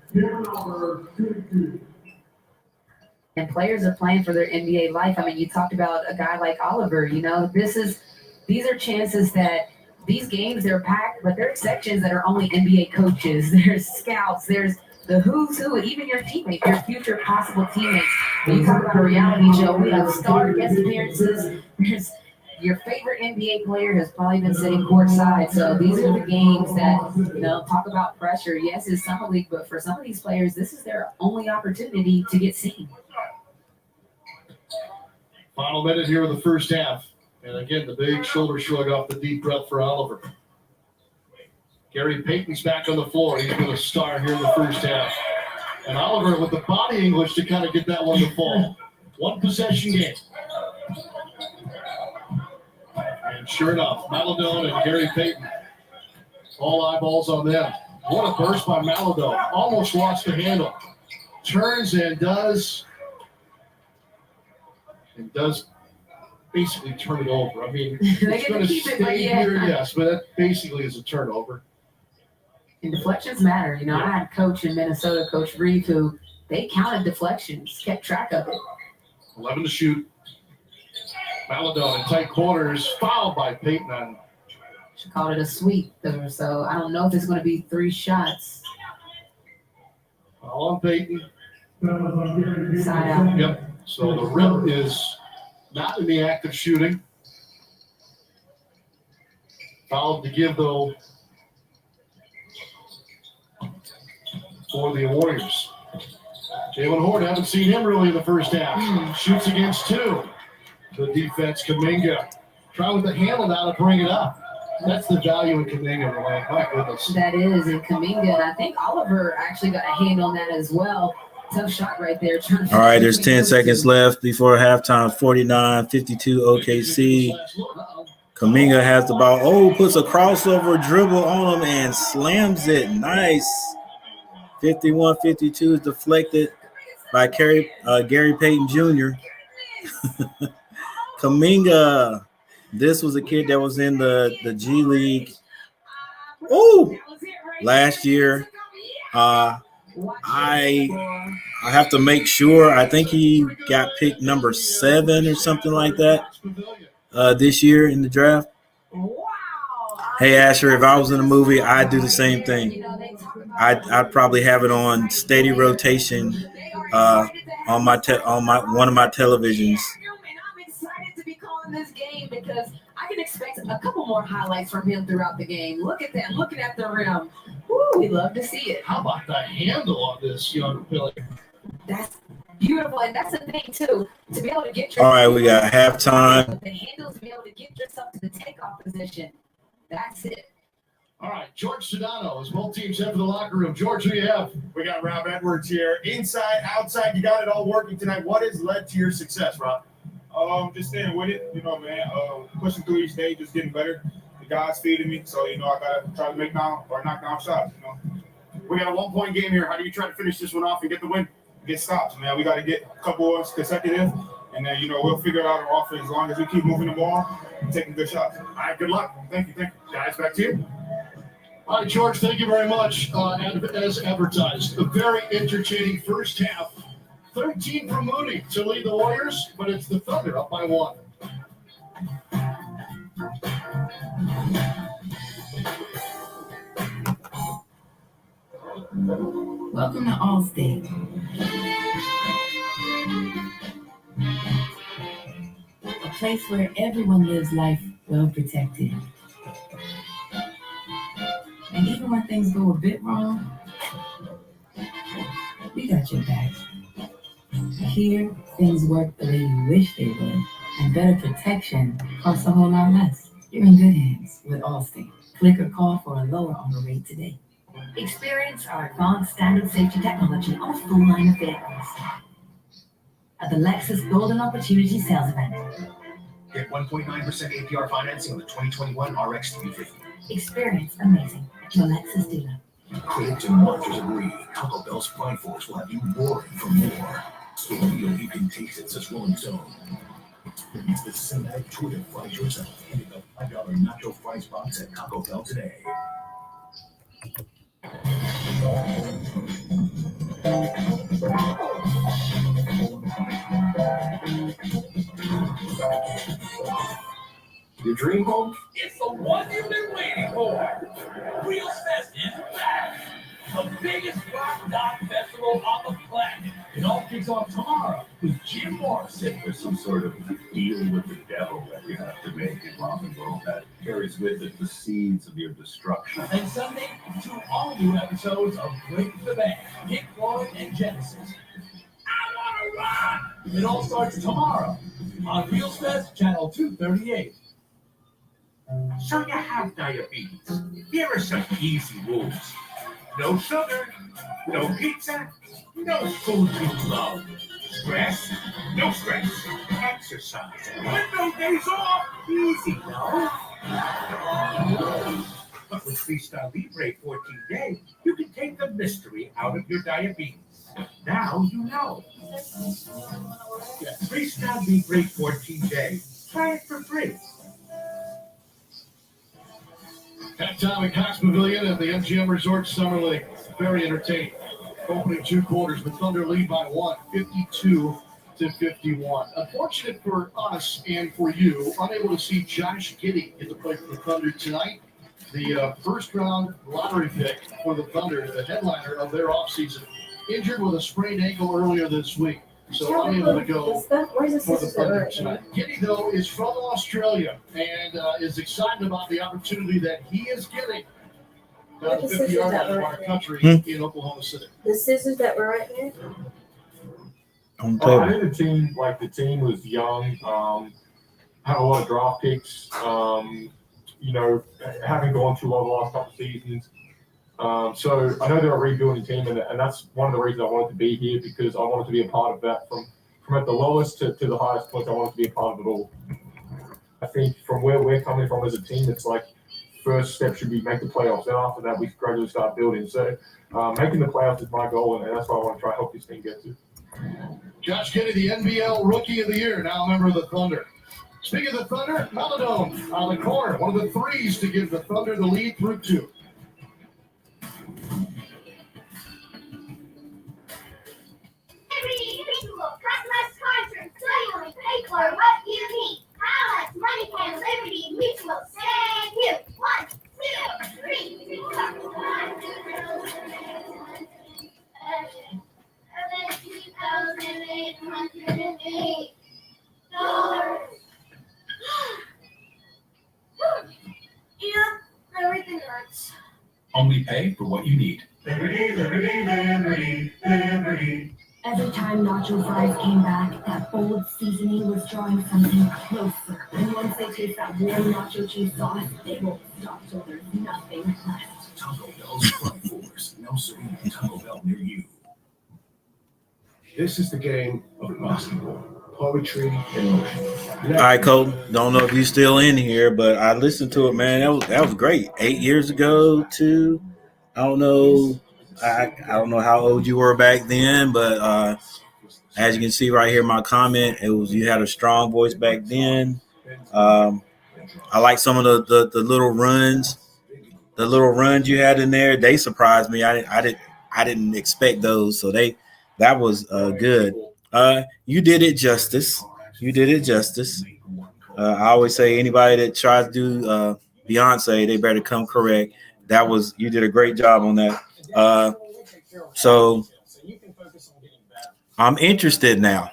And players are playing for their NBA life. I mean, you talked about a guy like Oliver. These are chances that these games, they're packed, but there are sections that are only NBA coaches. There's scouts. There's the who's who, even your teammates, your future possible teammates. When you talk about a reality show, we have star guest appearances. There's your favorite NBA player has probably been sitting courtside. So these are the games that, talk about pressure. Yes, it's Summer League, but for some of these players, this is their only opportunity to get seen. Final minute here of the first half. And again, the big shoulder shrug off the deep breath for Oliver. Gary Payton's back on the floor. He's going to start here in the first half. And Oliver with the body English to kind of get that one to fall. One possession game. And sure enough, Maladone and Gary Payton, all eyeballs on them. What a burst by Maladone. Almost lost the handle. Turns and does basically turn it over. I mean, it's going to stay here, yes, but that basically is a turnover. And deflections matter. I had a coach in Minnesota, Coach Reeve, who they counted deflections, kept track of it. 11 to shoot. Maladone in tight quarters, fouled by Payton. She called it a sweep, so I don't know if it's going to be 3 shots. Foul on Payton. Side out. Yep. So the rim is not in the act of shooting. Foul to give, though, for the Warriors. Jalen Horton, haven't seen him really in the first half. Shoots against 2. The defense, Kuminga. Trying with the handle now to bring it up. That's the value in Kuminga, Renee. My goodness. That is, and Kuminga, and I think Oliver actually got a hand on that as well. Tough shot right there. All right, there's 10 seconds left before halftime. 49-52 OKC. Kuminga has the ball. Oh, puts a crossover dribble on him and slams it. Nice. 51-52 is deflected by Gary Payton Jr. Kuminga. This was a kid that was in the G League. Oh, last year. I have to make sure. I think he got picked number 7 or something like that this year in the draft. Hey, Asher, if I was in a movie, I'd do the same thing. I'd probably have it on steady rotation on one of my televisions. I'm excited to be calling this game because I can expect a couple more highlights from him throughout the game. Look at that, looking at the rim. Woo, we love to see it. How about the handle on this young Billy? That's beautiful, and that's the thing too. To be able to get your all right, we got halftime. the handle to be able to get yourself to the takeoff position. That's it. All right, George Sedano is both teams head for the locker room. George, who you have? We got Rob Edwards here. Inside, outside, you got it all working tonight. What has led to your success, Rob? Just staying with it, man. Pushing through each day, just getting better. The guys feeding me, so I gotta try to knock down shots. We got a 1-point game here. How do you try to finish this one off and get the win? Get stops, man. We got to get a couple of consecutive, and then we'll figure out our offense as long as we keep moving the ball and taking good shots. All right, good luck. Thank you. Guys, back to you. All right, George, thank you very much. And as advertised, a very entertaining first half. 13 for Moody to lead the Warriors, but it's the Thunder up by 1. Welcome to Allstate. place where everyone lives life well protected. And even when things go a bit wrong, we got your back. Here, things work the way you wish they would, and better protection costs a whole lot less. You're in good hands with Allstate. Click or call for a lower on the rate today. Experience our advanced standard safety technology on a full line of vehicles at the Lexus Golden Opportunity Sales Event. Get 1.9% APR financing on the 2021 RX 350. Experience amazing at your Lexus dealer. Critics and watchers agree. Taco Bell's Flying Force will have you roaring for more. So real you can taste it, says Rolling Stone. It's the cinematic tour that fries yourself into the $5 nacho fries box at Taco Bell today. Your dream home? It's the one you've been waiting for. Real Fest is back. The biggest rock dog festival on the planet. It all kicks off tomorrow with Jim Morrison. There's some sort of deal with the devil that you have to make in rock and roll that carries with it the seeds of your destruction. And Sunday, 2 all-new episodes of Break the Bank, Pink Floyd, and Genesis. I wanna rock! It all starts tomorrow on Real Fest, Channel 238. So you have diabetes. Here are some easy rules. No sugar, no pizza, no food you love. Stress, no stress. Exercise. Window days off, easy, no? But with Freestyle Libre 14 Day, you can take the mystery out of your diabetes. Now you know. Freestyle Libre 14 Day. Try it for free. Halftime at Cox Pavilion at the MGM Resort Summer League. Very entertaining. Opening 2 quarters, the Thunder lead by 1, 52-51. Unfortunate for us and for you, unable to see Josh Giddey get to play for the Thunder tonight. The first round lottery pick for the Thunder, the headliner of their offseason, injured with a sprained ankle earlier this week. So unable to go for the Thunder tonight. Giddey, though, is from Australia and is excited about the opportunity that he is getting down the 50-yard line of our country in Oklahoma City. The scissors that were right here? On the I table. think the team was young, had a lot of draft picks, having gone through a lot the last couple of seasons. So I know they're a rebuilding team, and that's one of the reasons I wanted to be here, because I wanted to be a part of that from at the lowest to the highest point. I wanted to be a part of it all. I think from where we're coming from as a team, it's like first step should be make the playoffs. Then after that, we gradually start building. So making the playoffs is my goal, and that's what I want to try to help this team get to. Josh Giddey, the NBL Rookie of the Year, now a member of the Thunder. Speaking of the Thunder, Maladone on the corner, one of the threes to give the Thunder the lead through 2. Customized contract, cellular, pay for what you need. Alex, Money Can, Liberty Mutual, thank you. 1, 2, 3, $2,808. Everything hurts. Only pay for what you need. Liberty, Liberty, Liberty, Liberty. Every time Nacho Fries came back, that bold seasoning was drawing something closer. And once they taste that warm nacho cheese sauce, they won't stop till there's nothing left. Taco Bell's Flying Force. Now serving a Taco Bell near you. This is the game of basketball, poetry, and motion. All right, Colton. Don't know if you're still in here, but I listened to it, man. That was great. 8 years ago, too. I don't know. I don't know how old you were back then, but as you can see right here, my comment, you had a strong voice back then. I like some of the little runs. The little runs you had in there, they surprised me. I didn't expect those, so that was good. You did it justice. You did it justice. I always say anybody that tries to do Beyonce, they better come correct. You did a great job on that. So I'm interested now.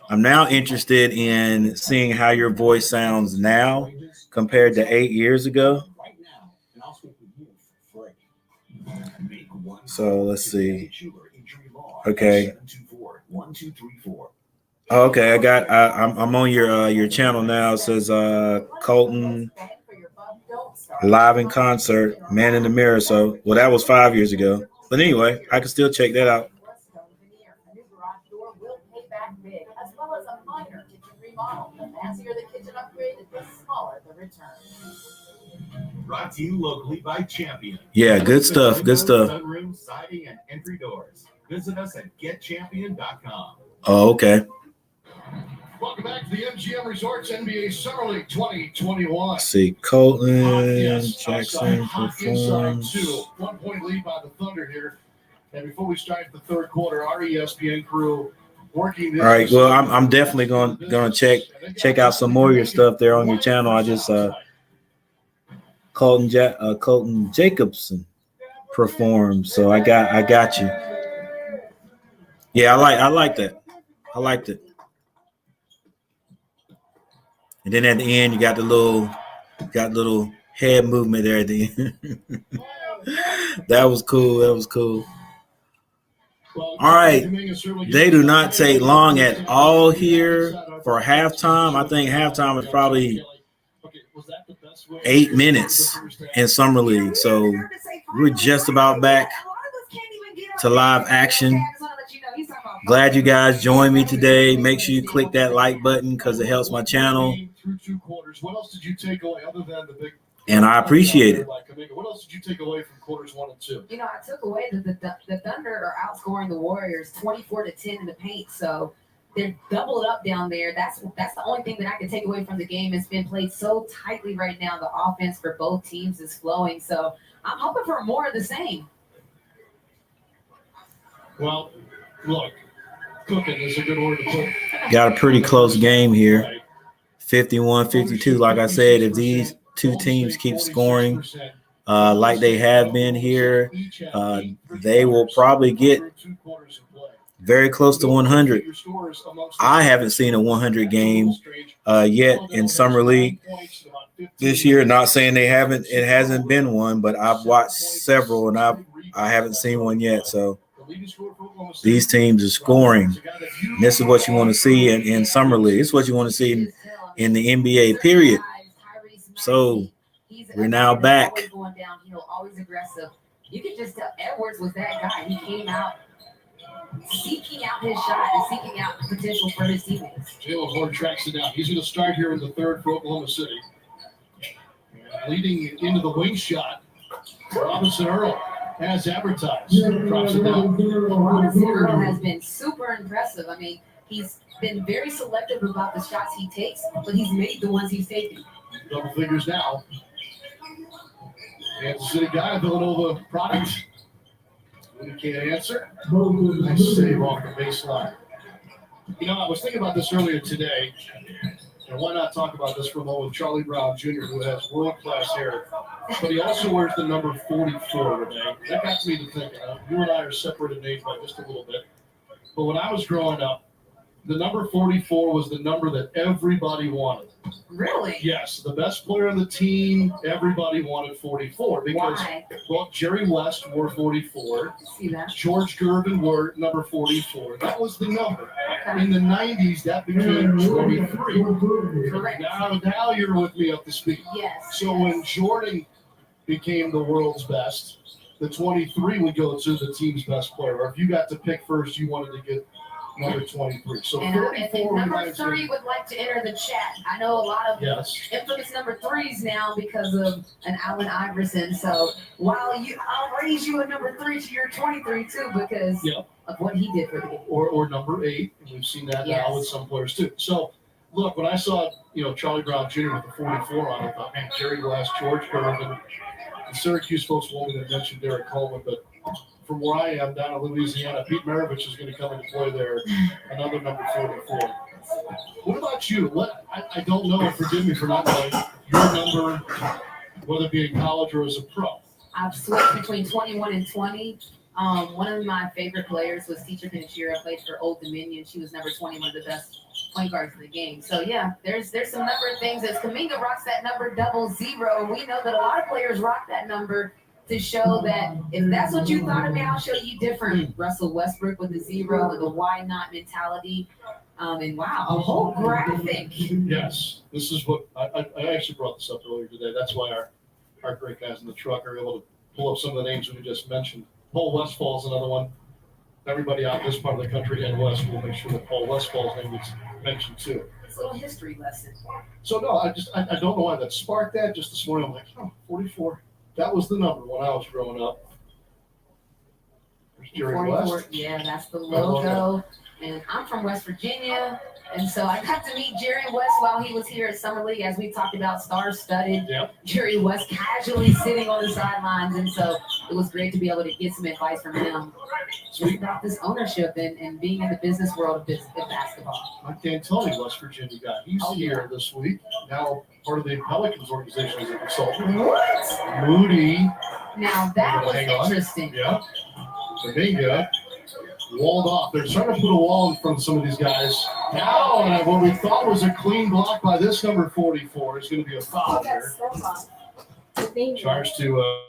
I'm now interested in seeing how your voice sounds now compared to 8 years ago. So let's see. Okay. Okay, I'm on your channel now. It says Colton live in concert, Man in the Mirror. So that was 5 years ago. But anyway, I can still check that out. As well as a minor kitchen remodel. The fancier the kitchen upgrade, the smaller the return. Brought to you locally by Champion. Yeah, good stuff. Good stuff. Sunroom, siding, and entry doors. Visit us at getchampion.com. Oh, okay. Welcome back to the MGM Resorts NBA Summer League 2021. Let's see, Colton Inside Jackson performs. 2. 1 point lead by the Thunder here. And before we start the third quarter, our ESPN crew working this. All right. Well, I'm definitely going to check out some more of your stuff there on your channel. I just Colton Jacobson performed, so I got you. Yeah, I like that. I liked it. And then at the end, you got the little head movement there at the end. That was cool. All right. They do not take long at all here for halftime. I think halftime is probably 8 minutes in Summer League. So we're just about back to live action. Glad you guys joined me today. Make sure you click that like button because it helps my channel. What else did you take away other than the big? And I appreciate it. What else did you take away from quarters 1 and 2? You know, I took away that the Thunder are outscoring the Warriors 24-10 in the paint. So they're doubled up down there. That's the only thing that I can take away from the game. It's been played so tightly right now. The offense for both teams is flowing. So I'm hoping for more of the same. Well, look, cooking is a good word to put. Got a pretty close game here. 51-52. Like I said, if these two teams keep scoring like they have been here, they will probably get very close to 100. I haven't seen a 100 game yet in Summer League this year. Not saying they haven't. It hasn't been one, but I've watched several, and I haven't seen one yet. So these teams are scoring. And this is what you want to see in Summer League. This is what you want to see in the NBA, period. So we're now back. Always going downhill, always aggressive. You could just tell Edwards was that guy. He came out seeking out his shot and seeking out potential for his teammates. Jalen Horn tracks it down. He's going to start here in the third for Oklahoma City. And leading into the wing shot, Robinson Earl as advertised. Drops it down. Robinson Earl has been super impressive. I mean, he's been very selective about the shots he takes, but he's made the ones he's taken. Double figures now. Kansas City guy, Villanova product. He can't answer. Nice save off the baseline. You know, I was thinking about this earlier today, and why not talk about this for a moment? Charlie Brown Jr., who has world-class hair, but he also wears the number 44 today. That got me to thinking. You and I are separated in age by just a little bit, but when I was growing up, the number 44 was the number that everybody wanted. Really? Yes, the best player on the team, everybody wanted 44 because, well, Jerry West wore 44. See that? George Gervin wore number 44. That was the number. In the 90s, that became 23. Correct. Now you're with me up to speed. Yes. So when Jordan became the world's best, the 23 would go to the team's best player. Or if you got to pick first, you wanted to get number 23. So and 44 number 3 would like to enter the chat. I know a lot of infamous number 3s now because of an Allen Iverson. So I'll raise you a number 3 to your 23 too because of what he did for the game. Or number 8, and we've seen that now with some players too. So look, when I saw Charlie Brown Jr. with the 44 on, I thought, man, Jerry West, George Gervin, the Syracuse folks won't even mention Derek Coleman, but from where I am down in Louisiana, Pete Maravich is going to come into play there, another number 44. What about you? I don't know, forgive me for not knowing your number, whether it be in college or as a pro. I've switched between 21 and 20. One of my favorite players was Teacher Penicheiro, played for Old Dominion. She was number 20, one of the best point guards in the game. So yeah, there's some number of things. As Kuminga rocks that number 00, we know that a lot of players rock that number to show that if that's what you thought of me, I'll show you different. Russell Westbrook with the 0 and the why not mentality. And wow, a whole graphic. Yes, this is what I actually brought this up earlier today. That's why our great guys in the truck are able to pull up some of the names we just mentioned. Paul Westfall is another one. Everybody out this part of the country and west will make sure that Paul Westfall's name gets mentioned too. It's a little history lesson. So no, I don't know why that sparked that. Just this morning, I'm like, 44. That was the number when I was growing up. There's Jerry 44, West. yeah, that's the logo. And I'm from West Virginia, and so I got to meet Jerry West while he was here at Summer League, as we talked about, star-studded. Yep. Jerry West casually sitting on the sidelines, and so it was great to be able to get some advice from him just about this ownership and being in the business world of basketball. I can't tell you West Virginia guy. He's here this week. Now part of the Pelicans organization as a consultant. What? Moody. Now that was Hang on. interesting. Yeah. Kuminga walled off. They're trying to put a wall in front of some of these guys. Now, what we thought was a clean block by this number 44 is going to be a foul here. Charge to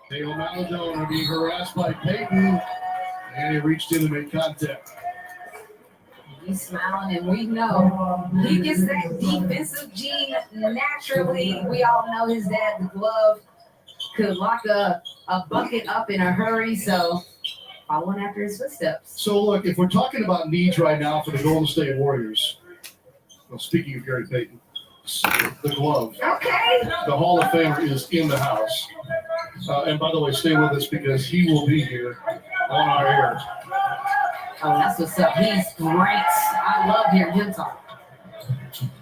Dale Maladona being harassed by Peyton, and he reached in to make contact. He's smiling, and we know he gets that defensive gene naturally. We all know his dad, the glove, could lock a bucket up in a hurry, so following after his footsteps. So, look, if we're talking about needs right now for the Golden State Warriors, well, speaking of Gary Payton, the glove. Okay. The Hall of Famer is in the house. And by the way, stay with us because he will be here on our air. Oh, that's what's up. He's great. I love hearing him talk.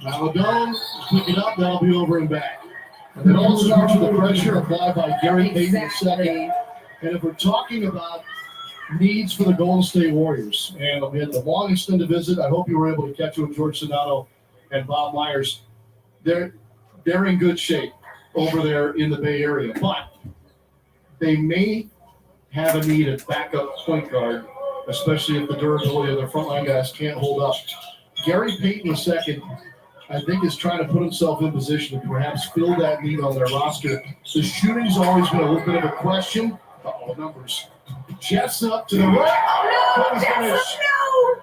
Maladone, pick it up. That'll be over and back. And then also due to the pressure applied by Gary Payton II. And if we're talking about needs for the Golden State Warriors, and we had the long extended visit. I hope you were able to catch it with George Sonato and Bob Myers. They're in good shape over there in the Bay Area, but they may have a need at backup point guard, especially if the durability of their frontline guys can't hold up. Gary Payton II, I think, is trying to put himself in position to perhaps fill that need on their roster. The shooting's always been a little bit of a question. Uh-oh, numbers. Jessup to the right. Oh, no, Jessup, no.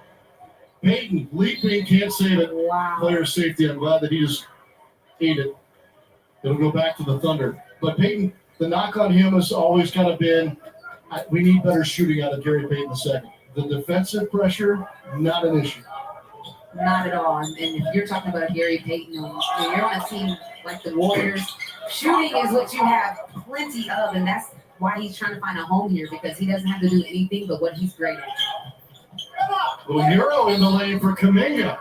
Payton leaping, can't save it. Wow. Player safety. I'm glad that he just ate it. It'll go back to the Thunder. But Payton, the knock on him has always kind of been, we need better shooting out of Gary Payton II. The defensive pressure, not an issue. Not at all. And if you're talking about Gary Payton, when you're on a team like the Warriors, shooting is what you have plenty of, and that's why he's trying to find a home here, because he doesn't have to do anything but what he's great at. Little Euro in the lane for Kuminga.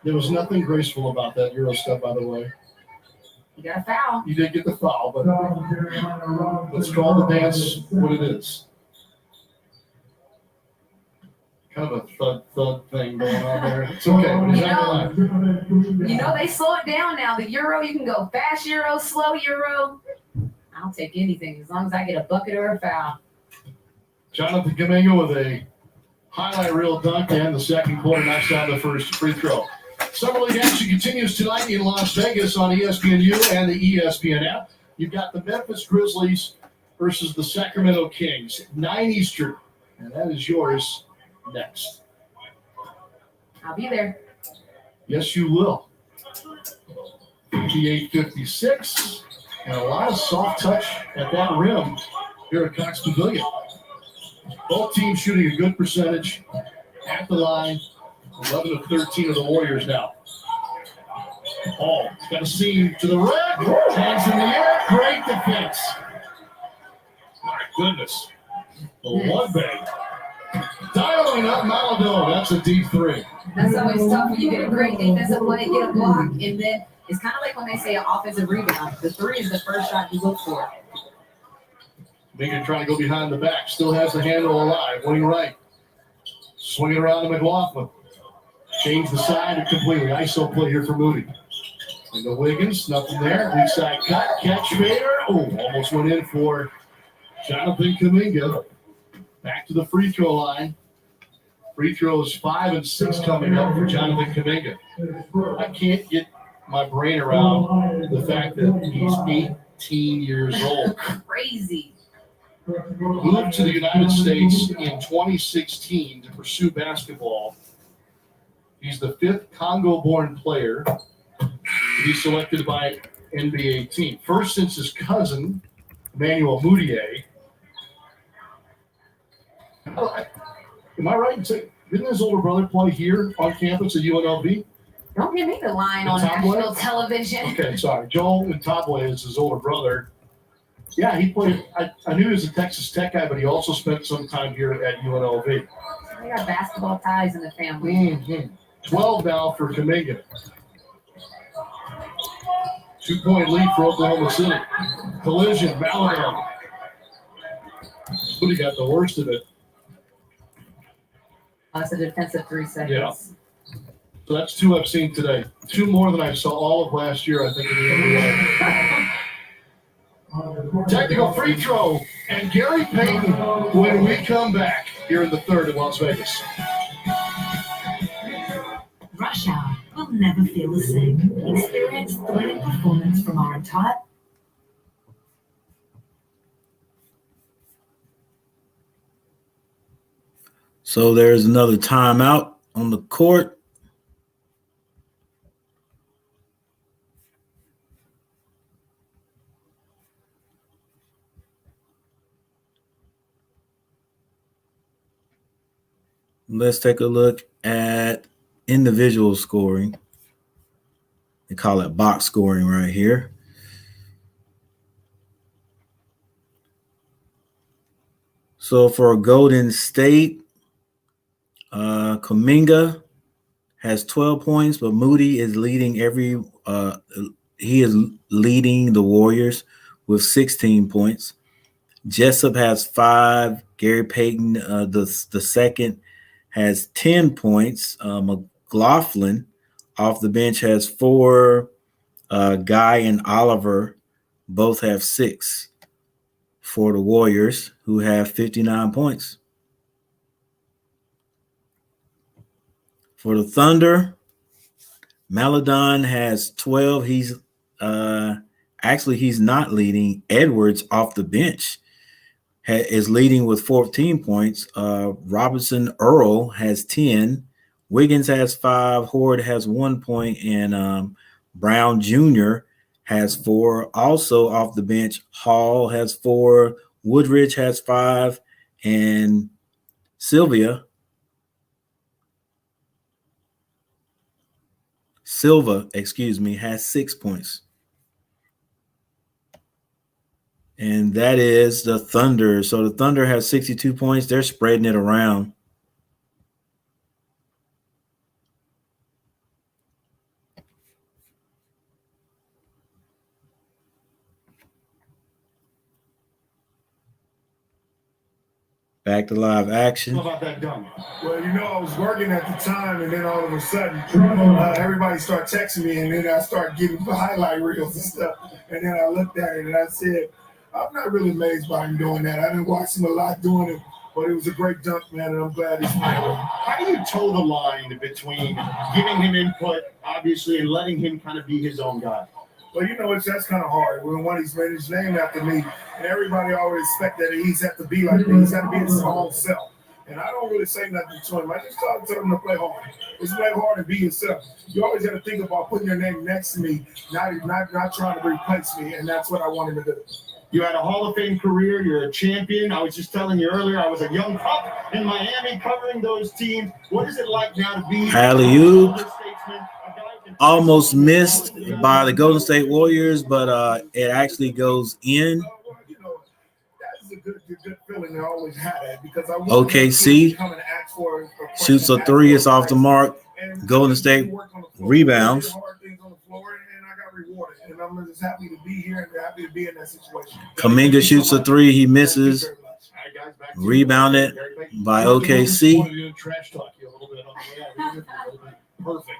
There was nothing graceful about that Euro stuff, by the way. You got a foul. You did get the foul, but let's call the dance what it is. Kind of a thud thing going on there. It's okay. You know they slow it down now. The Euro, you can go fast Euro, slow Euro. I'll take anything as long as I get a bucket or a foul. Jonathan Kuminga with a highlight reel dunk and the second quarter knocks down the first free throw. Summer League action continues tonight in Las Vegas on ESPNU and the ESPN app. You've got the Memphis Grizzlies versus the Sacramento Kings, 9 Eastern, and that is yours next. I'll be there. Yes, you will. 58-56. And a lot of soft touch at that rim here at Cox Pavilion. Both teams shooting a good percentage at the line. 11 of 13 of the Warriors now. Paul got a seam to the red. Hands in the air. Great defense. My goodness. The one bag. Dialing up Maladon. That's a deep three. That's always tough when you get a great defensive play, get a block, and then it's kind of like when they say an offensive rebound. The three is the first shot you look for. Megan trying to go behind the back. Still has the handle alive. Wing right. Swinging around to McLaughlin. Change the side completely. ISO play here for Moody. And the Wiggins, nothing there. Weak side cut. Catch Vader. Oh, almost went in for Jonathan Kuminga. Back to the free throw line. Free throws 5 and 6 coming up for Jonathan Kuminga. I can't get my brain around the fact that he's 18 years old. Crazy. Moved to the United States in 2016 to pursue basketball. He's the 5th Congo-born player to be selected by NBA team. First since his cousin, Emmanuel Mudiay. Am I right in saying, didn't his older brother play here on campus at UNLV? Don't give me the line on national television. Okay, sorry. Joel Ntobwe is his older brother. Yeah, he played. I knew he was a Texas Tech guy, but he also spent some time here at UNLV. They got basketball ties in the family. 12 now for Kuminga. 2-point lead for Oklahoma City. Collision, Maladon. Moody got the worst of it. That's a defensive 3 seconds. Yeah. So that's 2 I've seen today. 2 more than I saw all of last year, I think, in the NBA. Technical free throw, and Gary Payton when we come back here in the third in Las Vegas. Rush Hour will never feel the same. Experience thrilling performance from our entire. So there's another timeout on the court. Let's take a look at individual scoring. They call it box scoring right here. So for Golden State, Kuminga has 12 points, but Moody is leading he is leading the Warriors with 16 points. Jessup has 5. Gary Payton, the second, has 10 points. McLaughlin off the bench has 4. Guy and Oliver both have 6 for the Warriors, who have 59 points. For the Thunder, Maladon has 12. He's not leading. Edwards off the bench is leading with 14 points. Robinson Earl has 10. Wiggins has 5. Horde has 1 point. And Brown Jr. has 4. Also off the bench, Hall has 4. Woodridge has 5. And Silva, has 6 points. And that is the Thunder. So the Thunder has 62 points. They're spreading it around. Back to live action. How about that dunk? Well, I was working at the time, and then all of a sudden, everybody started texting me, and then I started getting highlight reels and stuff. And then I looked at it, and I said, I'm not really amazed by him doing that. I didn't watch him a lot doing it, but it was a great dunk, man, and I'm glad he's made it. How do you toe the line between giving him input, obviously, and letting him kind of be his own guy? Well, that's kind of hard. When he's made his name after me, and everybody always expect that he's have to be like me. He's got to be his own self. And I don't really say nothing to him. I just tell them to play hard. Just play hard and be yourself. You always got to think about putting your name next to me, not trying to replace me, and that's what I want him to do. You had a Hall of Fame career. You're a champion. I was just telling you earlier, I was a young pup in Miami covering those teams. What is it like now to be Alley-oop. Almost missed by the Golden State Warriors, but it actually goes in. That's a good feeling to always have that because I want OKC to come and ask for shoots a three. It's off the mark. Golden State rebounds. And I'm just happy to be here and happy to be in that situation. Kuminga shoots a three. He misses. Rebounded by OKC. Perfect.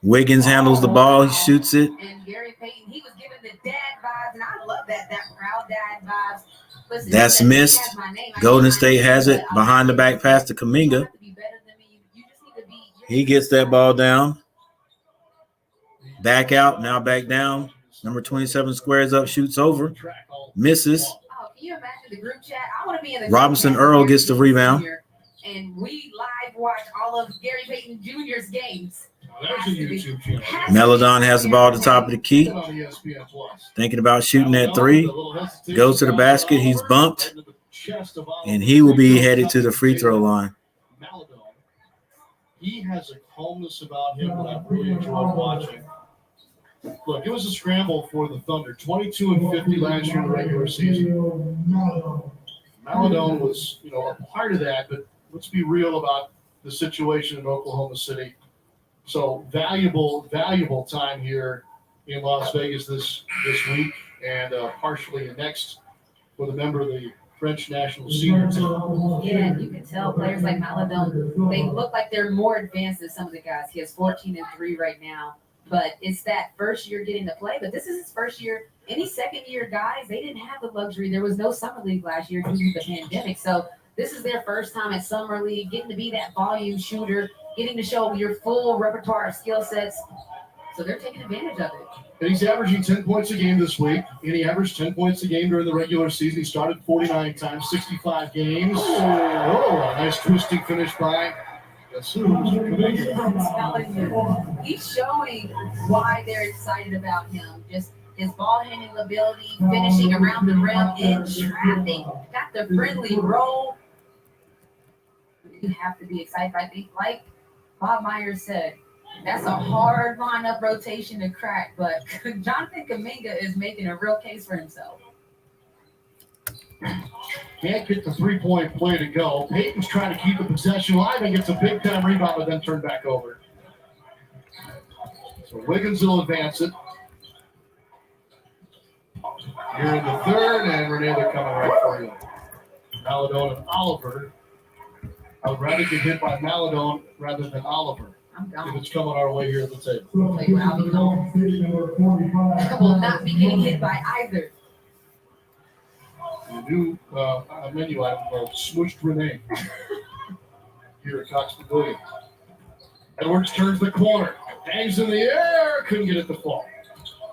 Wiggins handles the ball. He shoots it. And Gary Payton, he was giving the dad vibes, and I love that proud dad vibes. Listen, That's he said, missed. "He has my name. I Golden need my State name, has it but behind the back pass to Kuminga. He gets that ball down. Back out. Now back down. Number 27 squares up, shoots over. Misses. Oh, can you imagine the group chat? I want to be in the group Robinson chat Earl with gets the Gary Payton rebound. Jr., and we live watch all of Gary Payton Jr.'s games. There's a YouTube channel. Melodon has the ball at the top of the key. Thinking about shooting that three. Goes to the basket. He's bumped. And he will be headed to the free throw line. He has a calmness about him that I've really enjoyed watching. Look, it was a scramble for the Thunder. 22-50 last year in the regular season. Maladon was, a part of that, but let's be real about the situation in Oklahoma City. So valuable time here in Las Vegas this week and partially next with a member of the French national senior team. Yeah, you can tell players like Maladon, they look like they're more advanced than some of the guys. He has 14-3 right now. But it's that first year getting to play. But this is his first year. Any second-year guys, they didn't have the luxury. There was no summer league last year due to the pandemic. So this is their first time at summer league, getting to be that volume shooter, getting to show your full repertoire of skill sets. So they're taking advantage of it. And he's averaging 10 points a game this week. And he averaged 10 points a game during the regular season. He started 49 times, 65 games. Oh, a nice twisting finish by He's showing why they're excited about him. Just his ball handling ability, finishing around the rim in traffic, got the friendly roll. You have to be excited. I think, like Bob Myers said, that's a hard lineup rotation to crack, but Jonathan Kuminga is making a real case for himself. Can't get the three-point play to go. Payton's trying to keep the possession alive and gets a big-time rebound, but then turned back over. So Wiggins will advance it. Here in the third, and Renee, they're coming right for you. Maladon and Oliver. I would rather get hit by Maladon rather than Oliver. I'm down. If it's coming our way here at the table. I will not be getting hit by either. The new menu item called Smooshed Renee here at Cox Pavilion. Edwards turns the corner, hangs in the air, couldn't get it to fall.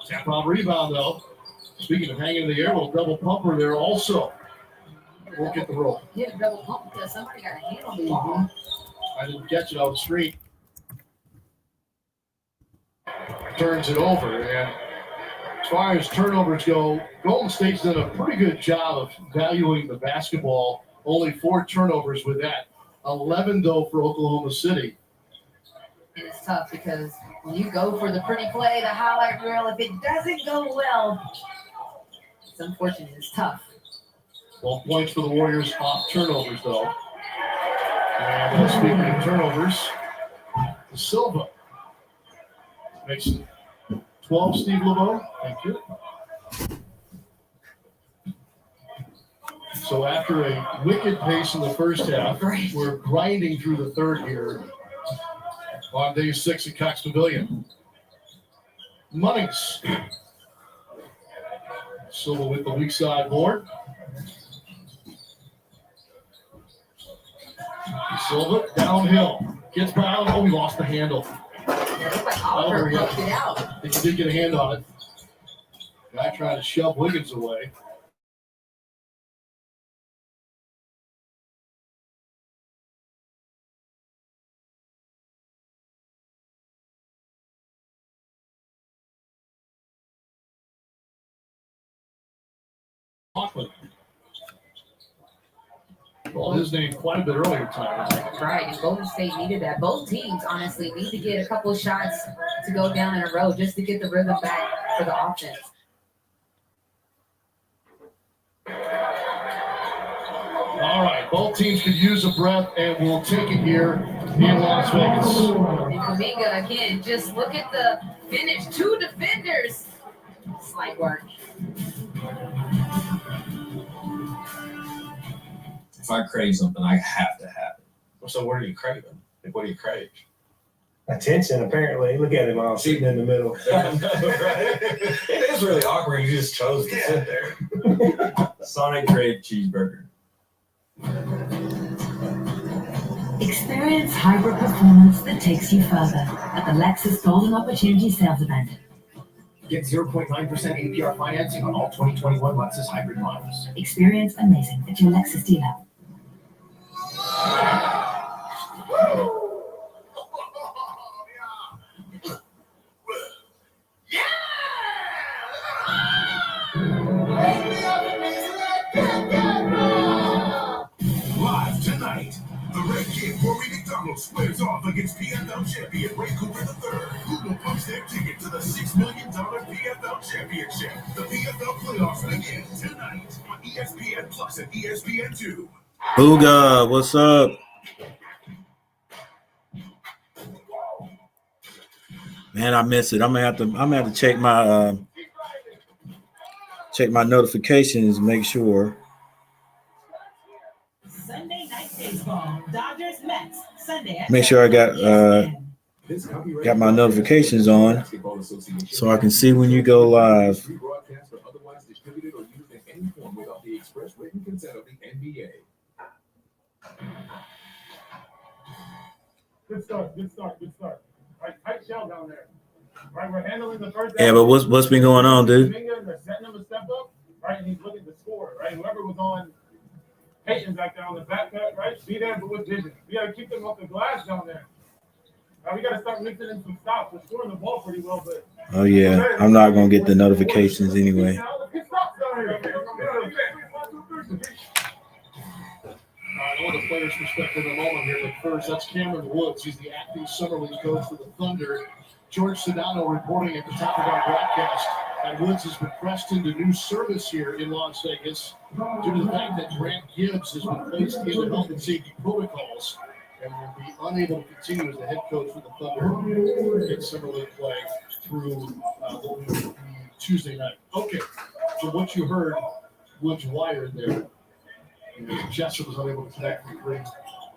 Tap out rebound though. Speaking of hanging in the air, a little double pumper there also. Won't get the roll. Yeah, double pump because somebody got a hand on the ball. I didn't catch it on the street. Turns it over, and as far as turnovers go, Golden State's done a pretty good job of valuing the basketball. Only 4 turnovers with that. 11, though, for Oklahoma City. And it's tough because when you go for the pretty play, the highlight reel, if it doesn't go well, it's unfortunate. It's tough. 12 points for the Warriors off turnovers, though. And speaking of turnovers, Silva makes it 12, Steve LeBeau. Thank you. So after a wicked pace in the first half, we're grinding through the third here on day 6 at Cox Pavilion. Munnings. Silva with the weak side board. Silva downhill. Gets by. Oh, he lost the handle. Oliver poked it out. I think he did get a hand on it. Guy trying to shove Wiggins away. Hoffman. Well, his name quite a bit earlier tonight. Right, and Golden State needed that. Both teams, honestly, need to get a couple shots to go down in a row just to get the rhythm back for the offense. All right, both teams could use a breath, and we'll take it here in Las Vegas. And Kuminga, again, just look at the finish. 2 defenders. Slight work. If I crave something, I have to have it. So what are you craving? Like, what do you crave? Attention, apparently. Look at him all sitting in the middle. It is really awkward. You just chose to sit there. Sonic Grade Cheeseburger. Experience hybrid performance that takes you further at the Lexus Golden Opportunity Sales Event. Get 0.9% APR financing on all 2021 Lexus hybrid models. Experience amazing at your Lexus dealer. Live tonight, the Red Kid Corey McDonald squares off against PFL champion Ray Cooper III, who will punch their ticket to the $6 million PFL championship. The PFL playoffs begin tonight on ESPN Plus and ESPN2. Booga, what's up? Man, I miss it. I'm gonna have to check my notifications and make sure. Sunday night baseball. Dodgers Mets. Sunday. Make sure I got my notifications on so I can see when you go live. Otherwise distributed or used in any form without the express written consent of the NBA. Good start. Right, tight shell down there. Right, we're handling the first. Yeah, but what's been going on, dude? They're setting him a step up, right? And he's looking to score, right? Whoever was on Peyton back there on the back cut, right? Be there, but with vision. We got to keep them off the glass down there. Right, we got to start mixing in some stops. We're scoring the ball pretty well, but. Oh yeah, I'm not gonna get the notifications anyway. I want the players' perspective in a moment here. But first, that's Cameron Woods. He's the acting summer league coach for the Thunder. George Sedano reporting at the top of our broadcast. And Woods has been pressed into new service here in Las Vegas due to the fact that Grant Gibbs has been placed into health and safety protocols and will be unable to continue as the head coach for the Thunder in summer league play through Tuesday night. Okay, so what you heard, Woods wired there. Chester was unable to connect with Green.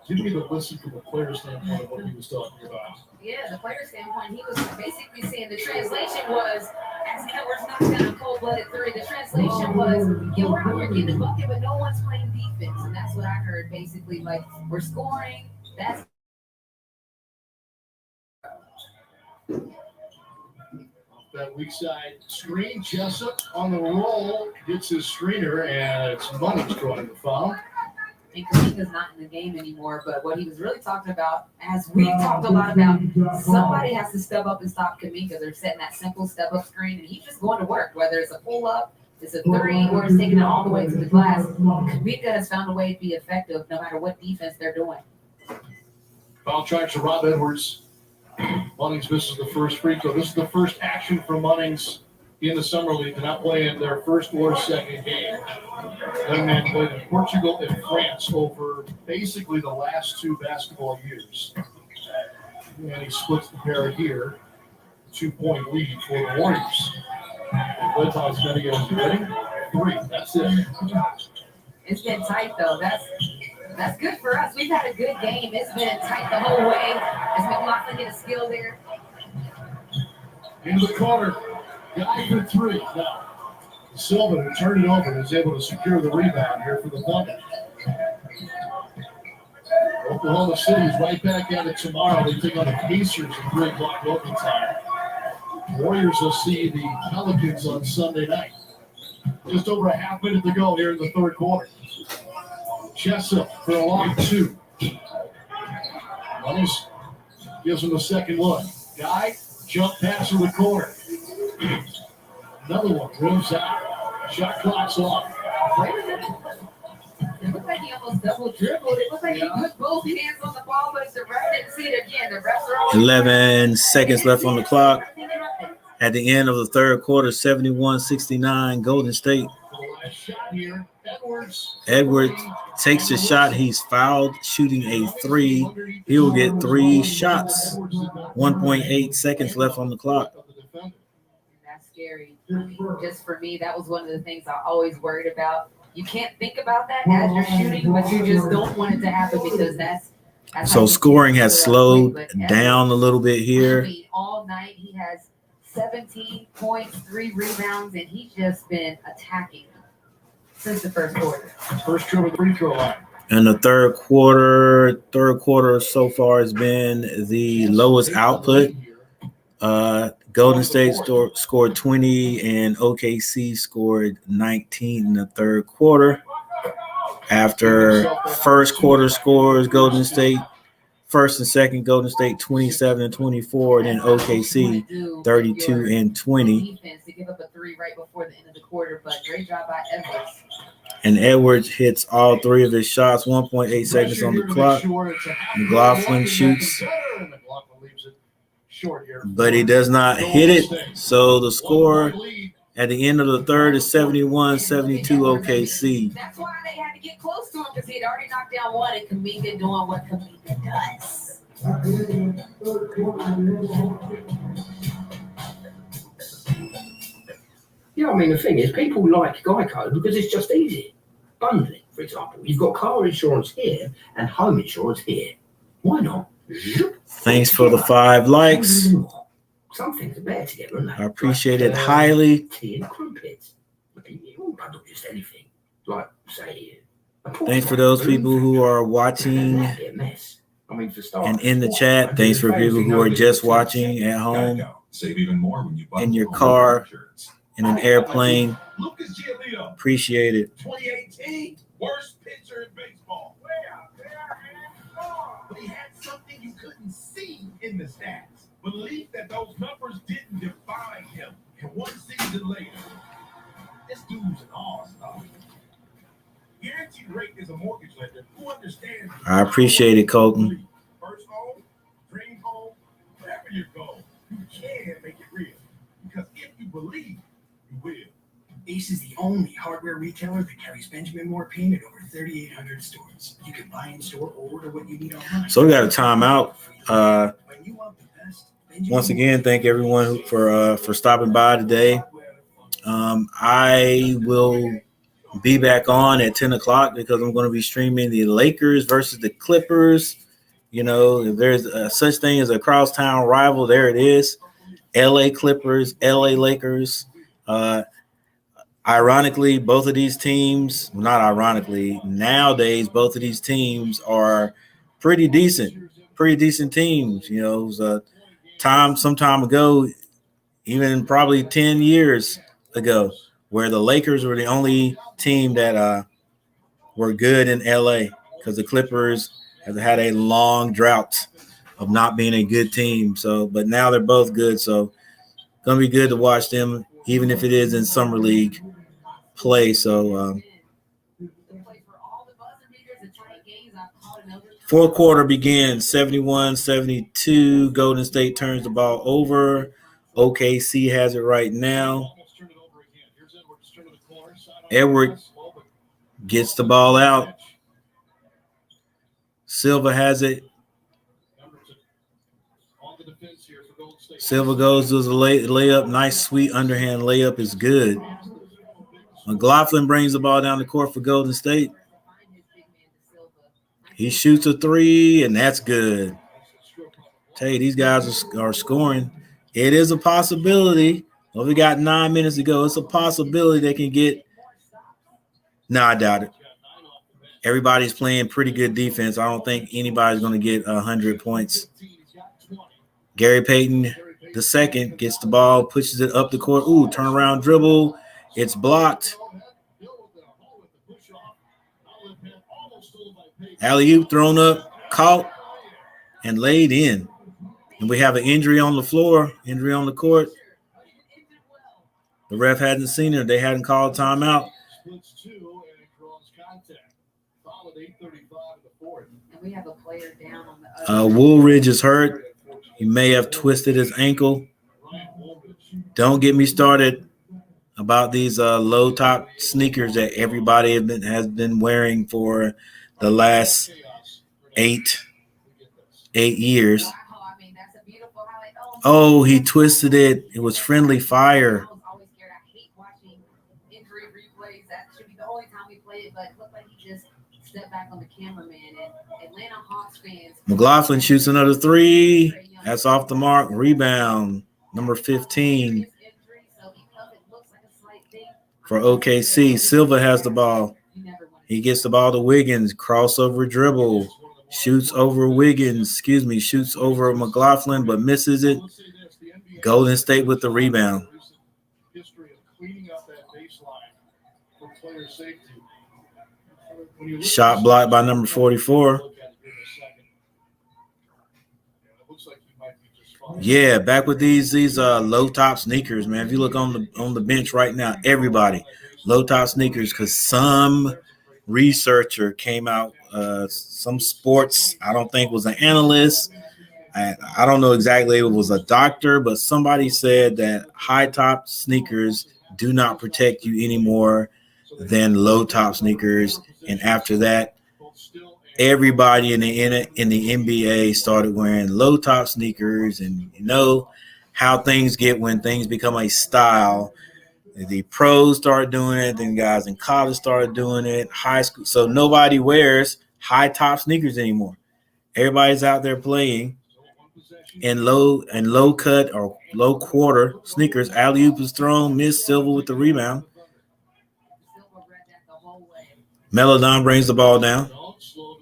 Give me the listen from the player standpoint of what he was talking about. Yeah, the player standpoint, he was basically saying the translation was, as Edwards knocked down a cold-blooded three, the translation was, yeah, we're out here getting the bucket, but no one's playing defense. And that's what I heard, basically. Like, we're scoring. That's that weak side screen. Jessup on the roll, gets his screener, and it's Munnings drawing the foul. And Kuminga's not in the game anymore, but what he was really talking about, as we talked a lot about, somebody has to step up and stop Kuminga. They're setting that simple step-up screen, and he's just going to work, whether it's a pull-up, it's a three, or it's taking it all the way to the glass. Kuminga has found a way to be effective no matter what defense they're doing. Foul charge to Rob Edwards. Munnings misses the first free throw. This is the first action for Munnings in the summer league. They're not playing their first or second game. Young man played in Portugal and France over basically the last two basketball years. And he splits the pair here. 2-point lead for the Warriors. Redhawks going to get him ready. Three. That's it. It's been tight, though. That's good for us. We've had a good game. It's been tight the whole way. As McLaughlin get a steal there. Into the corner. Guy for three. Now, Silva, who turned it over, is able to secure the rebound here for the Thunder. Oklahoma City's right back at it tomorrow. They take on the Pacers at 3 o'clock local time. Warriors will see the Pelicans on Sunday night. Just over a half minute to go here in the third quarter. Jessup for a long two. Munnings gives him the second look. Guy, jump pass in the corner. Another one, rims out. Shot clock's off. Wait a minute. It looked like he almost double dribbled. It looked like he put both hands on the ball, but the ref didn't see it again. The refs are always 11 seconds left on the clock. At the end of the third quarter, 71-69, Golden State. Edwards takes the shot. He's fouled, shooting a three. He will get 3 shots. 1.8 seconds left on the clock. That's scary. I mean, just for me, that was one of the things I always worried about. You can't think about that as you're shooting, but you just don't want it to happen because that's so scoring has slowed down a little bit here. I mean, all night he has 17 points, 3 rebounds, and he's just been attacking since the first quarter. First trip of the free throw line. And the third quarter so far has been the lowest output. Golden State scored 20 and OKC scored 19 in the third quarter. After first quarter scores, Golden State, first and second, Golden State 27 and 24, and then OKC 32 and 20. Defense to give up a 3 right before the end of the quarter, but great job by Edwards. And Edwards hits all 3 of his shots, 1.8 seconds on the clock. McLaughlin shoots, but he does not hit it. So the score at the end of the third is 71-72 OKC. That's why they had to get close to him because he had already knocked down one and Kuminga doing what Kuminga does. Yeah, I mean, the thing is, people like Geico because it's just easy. Bundling, for example. You've got car insurance here and home insurance here. Why not? Thanks for the 5 likes. Some things are better together, aren't they? I appreciate it highly. Tea and crumpets. You won't bundle just anything. Like, say, Thanks for those people who are watching and in the chat. Thanks for people who are just watching at home, Save even more when you buy in your car, in an airplane. Appreciate it. 2018, worst pitcher in baseball. But he had something you couldn't see in the stats. Belief that those numbers didn't define him. And one season later, this dude's an all-star. Guaranteed Rate is a mortgage lender who understands. I appreciate it, Colton. First home, dream home, whatever your goal, you can make it real. Because if you believe, you will. Ace is the only hardware retailer that carries Benjamin Moore paint at over 3,800 stores. You can buy in store or order what you need online. So we got a timeout. Once again, thank everyone for stopping by today. I will be back on at 10 o'clock because I'm going to be streaming the Lakers versus the Clippers. You know, if there's such thing as a crosstown rival, there it is. LA Clippers, LA Lakers. Ironically, both of these teams, not ironically, nowadays, both of these teams are pretty decent teams. You know, it was some time ago, even probably 10 years ago, where the Lakers were the only team that were good in LA because the Clippers have had a long drought of not being a good team. So, but now they're both good. So it's going to be good to watch them, even if it is in summer league play. So fourth quarter begins 71-72. Golden State turns the ball over. OKC has it right now. Edward gets the ball out. Silva has it. Silva goes to the layup. Nice, sweet underhand layup is good. McLaughlin brings the ball down the court for Golden State. He shoots a 3, and that's good. Tell you, these guys are scoring. It is a possibility. Well, we got 9 minutes to go. It's a possibility they can get. No, I doubt it. Everybody's playing pretty good defense. I don't think anybody's going to get 100 points. Gary Payton, the second, gets the ball, pushes it up the court. Ooh, turnaround dribble. It's blocked. Alley-oop thrown up, caught, and laid in. And we have an injury on the floor, injury on the court. The ref hadn't seen it. They hadn't called timeout. contact. Foul at 8:35 in the fourth. And we have a player down on the other. Woolridge is hurt. He may have twisted his ankle. Don't get me started about these low top sneakers that everybody has been wearing for the last eight years. Oh, he twisted it. It was friendly fire. Injury replays. That should be the only time we play it, but it looked like he just stepped back on the cameraman. And Atlanta Hawks fans. McLaughlin shoots another three. That's off the mark. Rebound, number 15 for OKC. Silva has the ball. He gets the ball to Wiggins. Crossover dribble. Shoots over McLaughlin, but misses it. Golden State with the rebound. Shot blocked by number 44. Yeah, back with these low top sneakers, man. If you look on the bench right now, everybody low top sneakers, because some researcher came out, some sports, I don't think was an analyst. I don't know exactly if it was a doctor, but somebody said that high top sneakers do not protect you any more than low top sneakers. And after that, everybody in the NBA started wearing low top sneakers, and you know how things get when things become a style. The pros started doing it, then guys in college started doing it, high school. So nobody wears high top sneakers anymore. Everybody's out there playing in low cut or low quarter sneakers. Alley-oop is thrown, Miss Silva with the rebound. Melodon brings the ball down,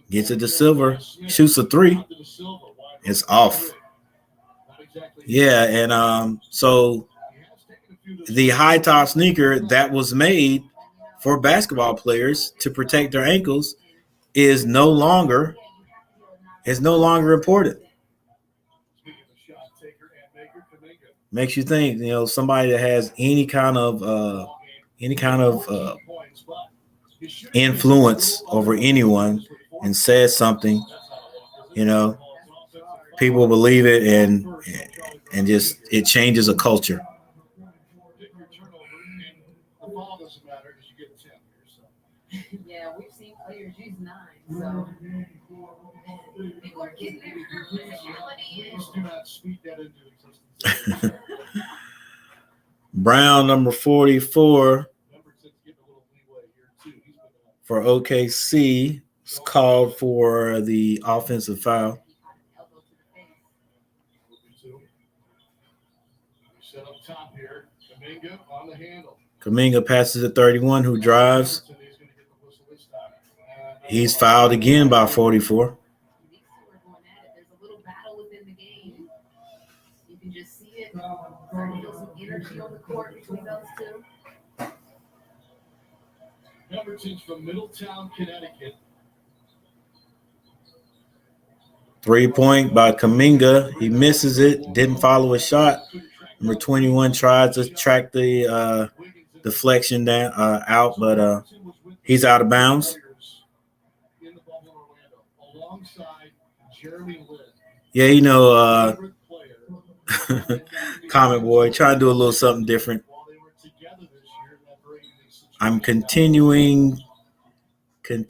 gets it to Silver, shoots a three. It's off. Yeah, and so the high top sneaker that was made for basketball players to protect their ankles is no longer important. Makes you think, somebody that has any kind of influence over anyone and says something, people believe it, and just it changes a culture. Yeah, we've seen players use 9, so people are getting their physicality in. Do not speak that into existence. Brown, number 44 for OKC, is called for the offensive foul. Set up top here. Kuminga on the handle. Kuminga passes to 31, who drives. He's fouled again by 44. There's a little battle within the game. You can just see it. There's some energy on the court between those two. Pemberton's from Middletown, Connecticut. 3-point by Kuminga. He misses it. Didn't follow a shot. Number 21 tries to track the deflection down out, but he's out of bounds. Yeah, Comment Boy, trying to do a little something different. I'm continuing to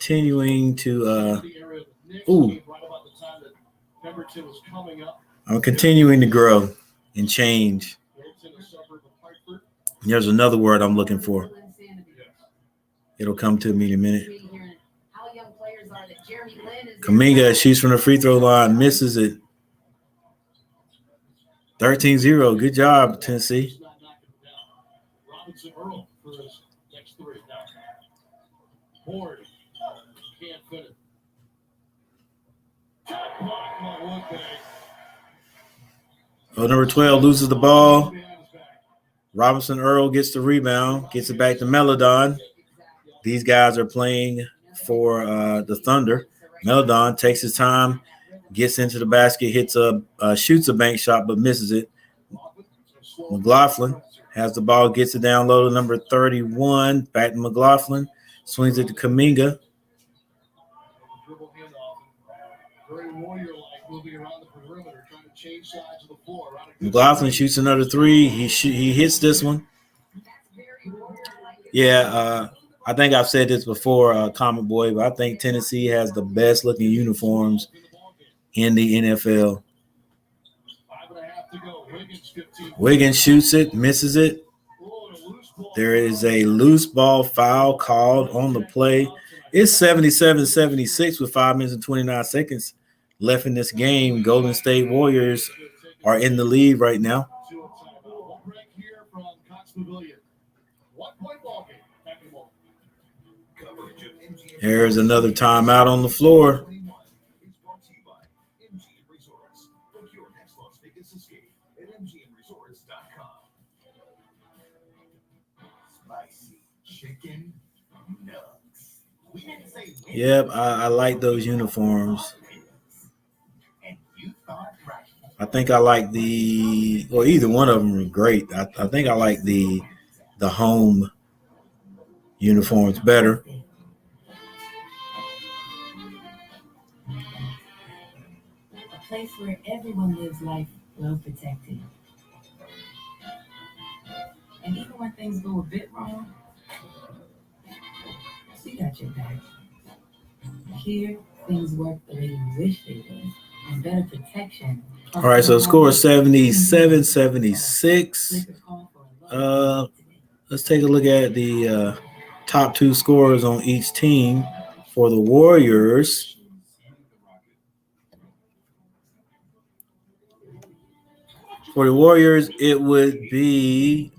I'm continuing to grow and change. There's another word I'm looking for. It'll come to me in a minute. Kuminga shoots from the free throw line, misses it. 13-0. Good job, Tennessee. Robinson Earl for his next three. Horde can't fit it. Oh, number 12 loses the ball. Robinson Earl gets the rebound, gets it back to Melodon. These guys are playing for the Thunder. Melodon takes his time, gets into the basket, shoots a bank shot, but misses it. McLaughlin has the ball, gets it down low to number 31. Back to McLaughlin. Swings it to Kuminga. change sides of the floor. McLaughlin shoots another three. He hits this one. Yeah, I think I've said this before, Comic Boy, but I think Tennessee has the best looking uniforms in the NFL. 5.5 to go. Wiggins shoots it, misses it. There is a loose ball foul called on the play. It's 77-76 with 5 minutes and 29 seconds left in this game. Golden State Warriors are in the lead right now. There's another timeout on the floor. Chicken nugs. We didn't say Yep, I like those uniforms. I think I like either one of them are great. I think I like the home uniforms better. A place where everyone lives life well protected. And even when things go a bit wrong, we got your back. Here, things work the way you wish they would, and better protection. All right, so the score is 77-76. Let's take a look at the top two scorers on each team. For the Warriors, it would be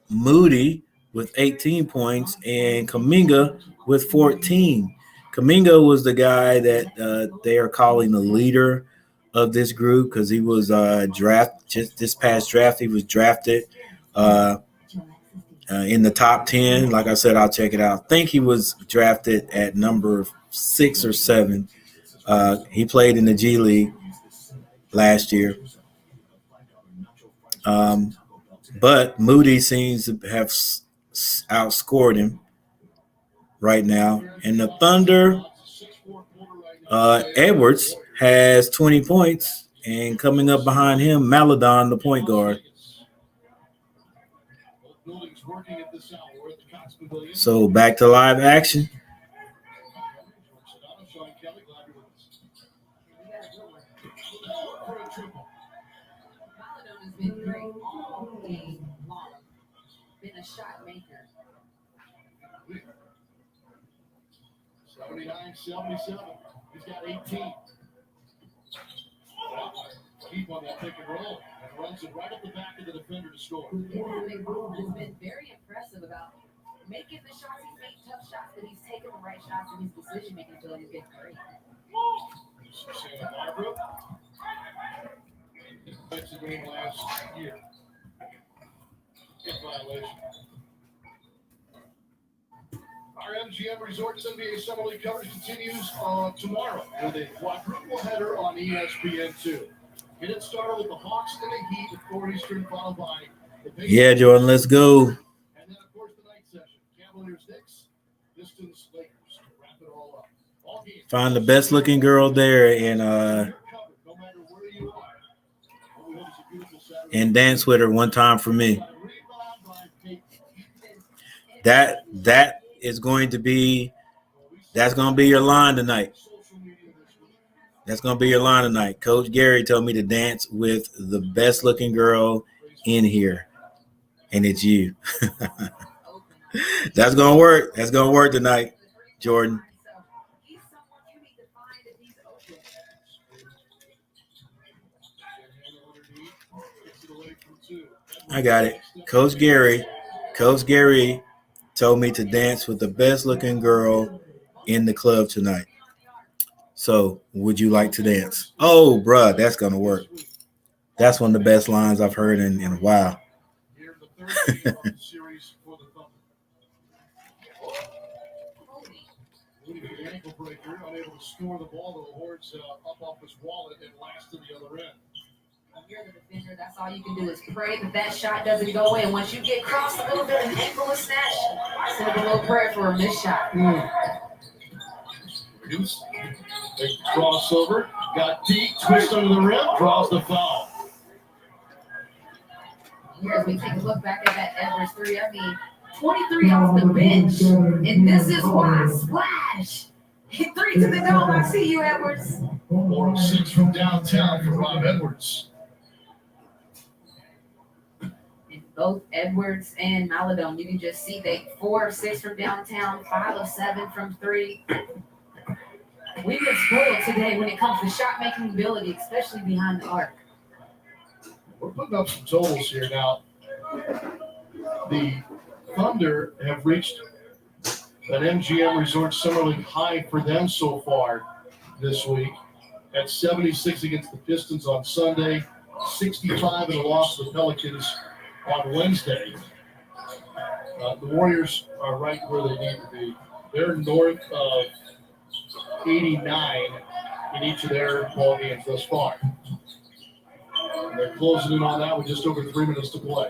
Moody with 18 points and Kuminga with 14. Kuminga was the guy that they are calling the leader of this group because he was just this past draft. He was drafted in the top 10. Like I said, I'll check it out. I think he was drafted at number 6 or 7. He played in the G League last year. But Moody seems to have outscored him right now. And the Thunder, Edwards has 20 points, and coming up behind him, Maladon, the point guard. So back to live action. Been great all game long. Been a shot maker. 79-77. He's got 18. Keep on that pick and roll and runs it right up the back of the defender to score. Yeah, McBroom has been very impressive about making the shots. He's made tough shots, but he's taking the right shots, and his decision-making ability has been great. Santa Barbara. That's the game last year. Good violation. Our MGM Resorts NBA Summer League coverage continues tomorrow with a quadruple header on ESPN2. Get it started with the Hawks and the Heat at 4 Eastern, followed by the Pacers. Yeah, Jordan, let's go. And then, of course, the night session. Cavaliers, Knicks, Pistons, Lakers. Wrap it all up. All games. Find the best looking girl there and dance with her one time for me. That's going to be your line tonight. That's going to be your line tonight. Coach Gary told me to dance with the best looking girl in here, and it's you. That's going to work. That's going to work tonight, Jordan. I got it. Coach Gary told me to dance with the best looking girl in the club tonight. So would you like to dance? Oh, bruh, that's going to work. That's one of the best lines I've heard in a while. Ankle breaker, unable to score the ball, the Hordes up off his wallet and last to the other end. You're the defender. That's all you can do is pray that shot doesn't go in. Once you get crossed a little bit and ankle is snatched, send a little prayer for a missed shot. Reduce. Big crossover. Got deep. Twist under the rim. Draws the foul. Here, as we take a look back at that Edwards 3, I mean, 23 off the bench. And this is why. Splash. Hit 3 to the dome. I see you, Edwards. 4 of 6 from downtown for Rob Edwards. And both Edwards and Maladone, you can just see they 4 of 6 from downtown, 5 of 7 from 3. We've been spoiled today when it comes to shot making ability, especially behind the arc. We're putting up some totals here now. The Thunder have reached an MGM Resort Summer League high for them so far this week at 76 against the Pistons on Sunday, 65 in a loss to the Pelicans on Wednesday. The Warriors are right where they need to be. They're north of 89 in each of their ball games thus far. And they're closing in on that with just over 3 minutes to play.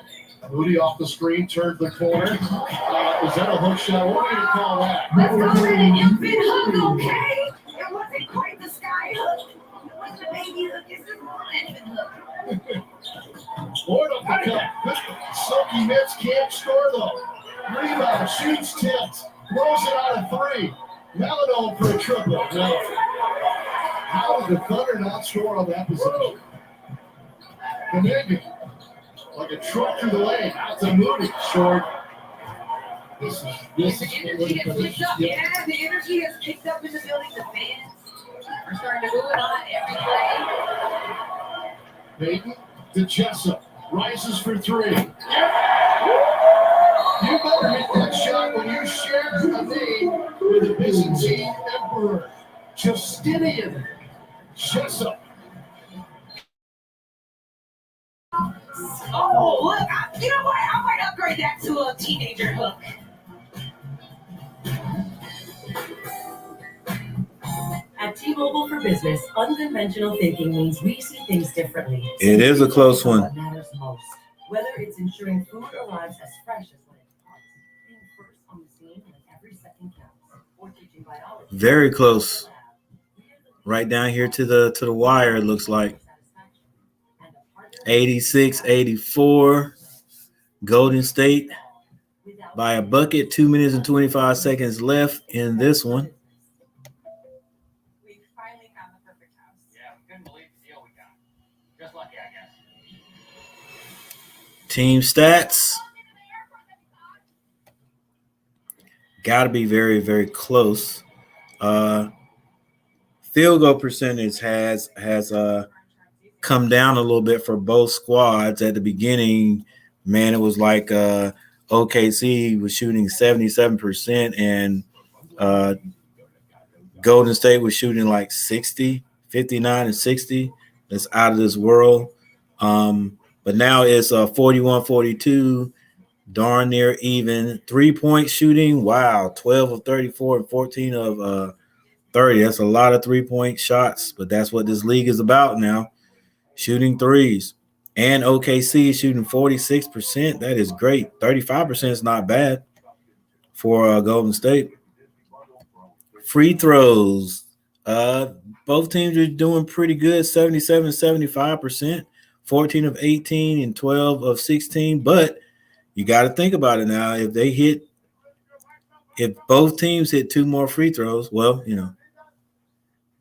Moody off the screen, turns the corner. Is that a hook shot? What do you call that? Let's call it an infant hook, okay? It wasn't quite the sky hook. It wasn't a baby hook. It's just an infant hook. Lord of the cut. Good silky mitts, can't score though. Rebound, shoots tipped, blows it out of 3. Maladone for a triple. No. How did the Thunder not score on that possession? Kuminga, like a truck through the lane, out to Moody, short. This is The energy has picked up. Yeah, the energy has picked up in the building. The fans are starting to move it on every play. Payton to Jessup, rises for 3. You better hit that shot when you share a name with the Byzantine Emperor, Justinian Jessup. Oh, look, you know what? I might upgrade that to a teenager hook. At T-Mobile for Business, unconventional thinking means we see things differently. It is a close one. What matters most, whether it's ensuring food arrives as fresh as when it comes, being first on the scene when every second counts, or teaching biology. Very close. Right down here to the wire, it looks like. 86-84. Golden State by a bucket. 2 minutes and 25 seconds left in this one. Team stats. Got to be very, very close. Field goal percentage has come down a little bit for both squads. At the beginning, man, it was like OKC was shooting 77% and Golden State was shooting like 60, 59 and 60. That's out of this world. But now it's 41-42, darn near even. 3-point shooting, wow, 12 of 34 and 14 of 30. That's a lot of 3-point shots, but that's what this league is about now, shooting threes. And OKC is shooting 46%. That is great. 35% is not bad for Golden State. Free throws. Both teams are doing pretty good, 77-75%. 14 of 18 and 12 of 16. But you got to think about it now. If both teams hit 2 more free throws, well, you know,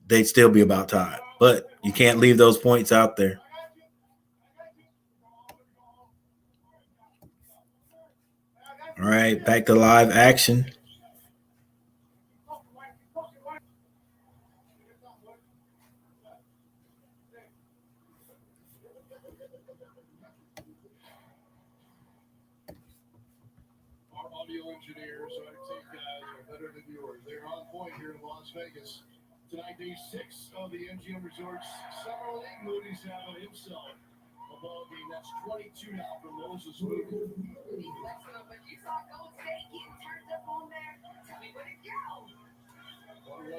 they'd still be about tied. But you can't leave those points out there. All right, back to live action. Vegas. Tonight, day 6 of the MGM Resorts Summer League. Moody's having himself a ball game. That's 22 now for Moses Moody. But you saw Golden State getting turned up on there. Tell me where to go.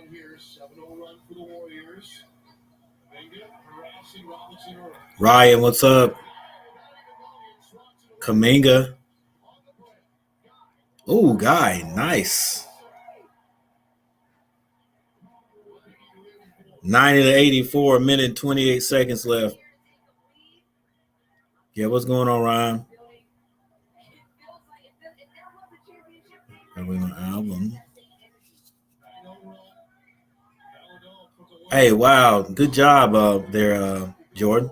1-1 here, 7-0 run for the Warriors. Kuminga harassing Robinson early. Ryan, what's up? Kuminga. Oh, Guy, nice. 90-84, a minute and 28 seconds left. Yeah, what's going on, Ryan? album. Hey, wow, good job there, Jordan.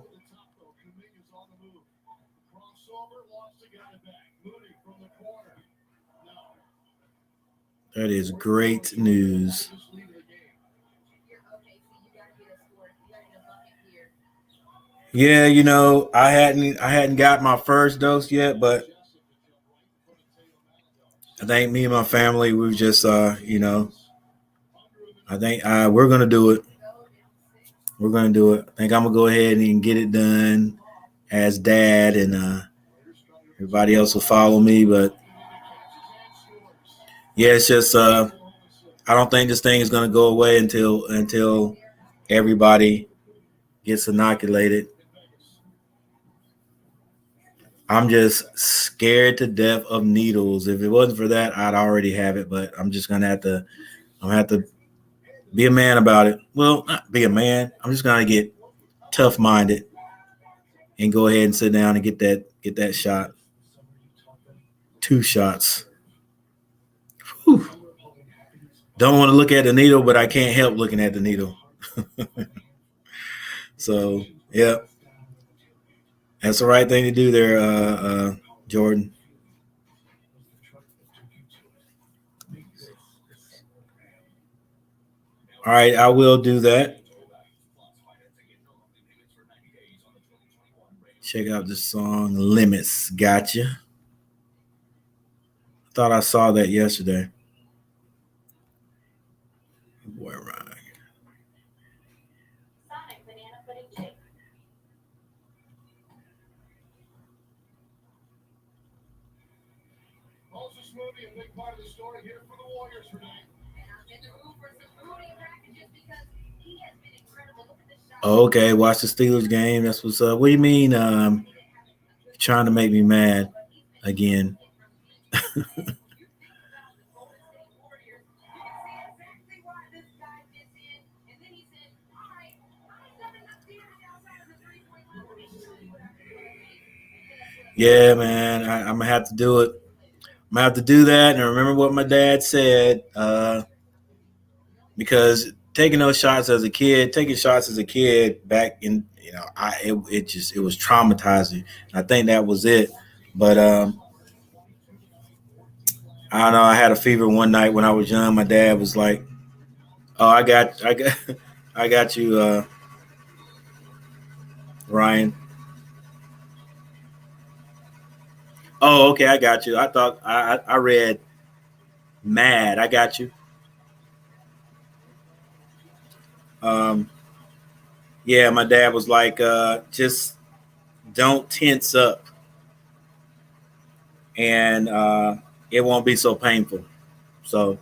That is great news. Yeah, you know, I hadn't got my first dose yet, but I think me and my family, we've just you know, I think we're gonna do it. We're gonna do it. I think I'm gonna go ahead and get it done as dad, and everybody else will follow me. But yeah, it's just I don't think this thing is gonna go away until everybody gets inoculated. I'm just scared to death of needles. If it wasn't for that, I'd already have it. But I'm just gonna have to. I'm gonna have to be a man about it. Well, not be a man. I'm just gonna get tough-minded and go ahead and sit down and get that shot. 2 shots. Whew. Don't want to look at the needle, but I can't help looking at the needle. So, yeah. That's the right thing to do there, Jordan. All right, I will do that. Check out this song, Limits. Gotcha. Thought I saw that yesterday. Boy, right. A big part of the story here for the Warriors today. Okay, watch the Steelers game. That's what's up. What do you mean? Trying to make me mad again? Yeah, man. I'm gonna have to do it. I'm gonna have to do that, and remember what my dad said. Because taking shots as a kid back in, you know, it was traumatizing. I think that was it. But I don't know. I had a fever one night when I was young. My dad was like, "Oh, I got you, Ryan." Oh, okay, I got you. I thought I read mad. I got you. Yeah, my dad was like, just don't tense up, and it won't be so painful. So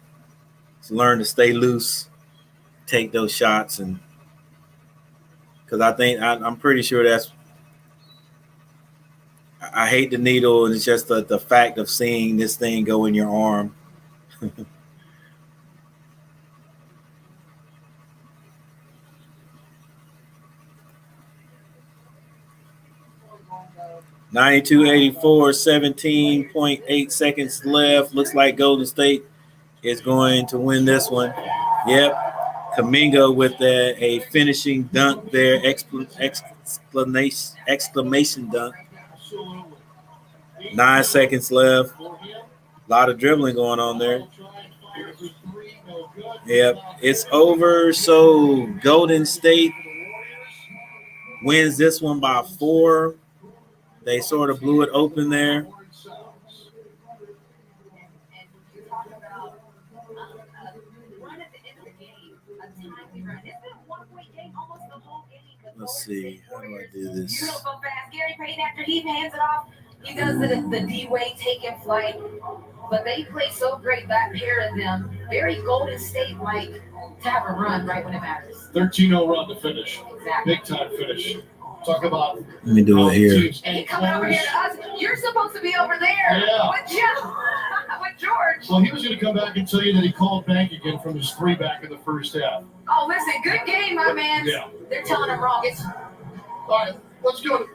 learn to stay loose, take those shots, and because I'm pretty sure that's. I hate the needle, and it's just the fact of seeing this thing go in your arm. 92-84, 17.8 seconds left. Looks like Golden State is going to win this one. Yep. Kuminga with a finishing dunk there, exclamation dunk. 9 seconds left. A lot of dribbling going on there. Yep, it's over. So Golden State wins this one by 4. They sort of blew it open there. Let's see. How do I do this? Beautiful pass. Gary Payton, after he hands it off, he does the D-way taking flight. But they play so great, that pair of them. Very Golden State-like to have a run right when it matters. 13-0 run to finish. Exactly. Big time finish. Talk about. Let me do it here. Hey, come over here to us. You're supposed to be over there. Yeah. With George. Well, he was going to come back and tell you that he called bank again from his 3 back in the first half. Oh, listen, good game, my man. Yeah. They're telling him wrong. All right, Let's go to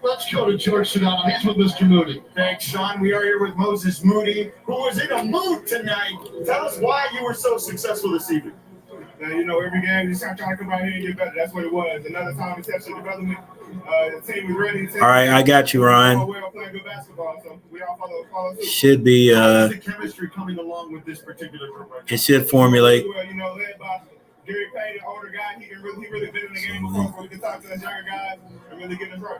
George Sedano. He's with Mr. Moody. Thanks, Sean. We are here with Moses Moody, who was in a mood tonight. Tell us why you were so successful this evening. Now, every game, just trying to come out here and get better. That's what it was. Another time exception development. The team was ready. All right, I got you, Ryan. We're all playing good basketball, so we all follow suit. Should be. How is the chemistry coming along with this particular group right now? It should formulate. Well, led by Gary Payne, an older guy. He really been in the game before, so we can talk to us younger guys and really get us right.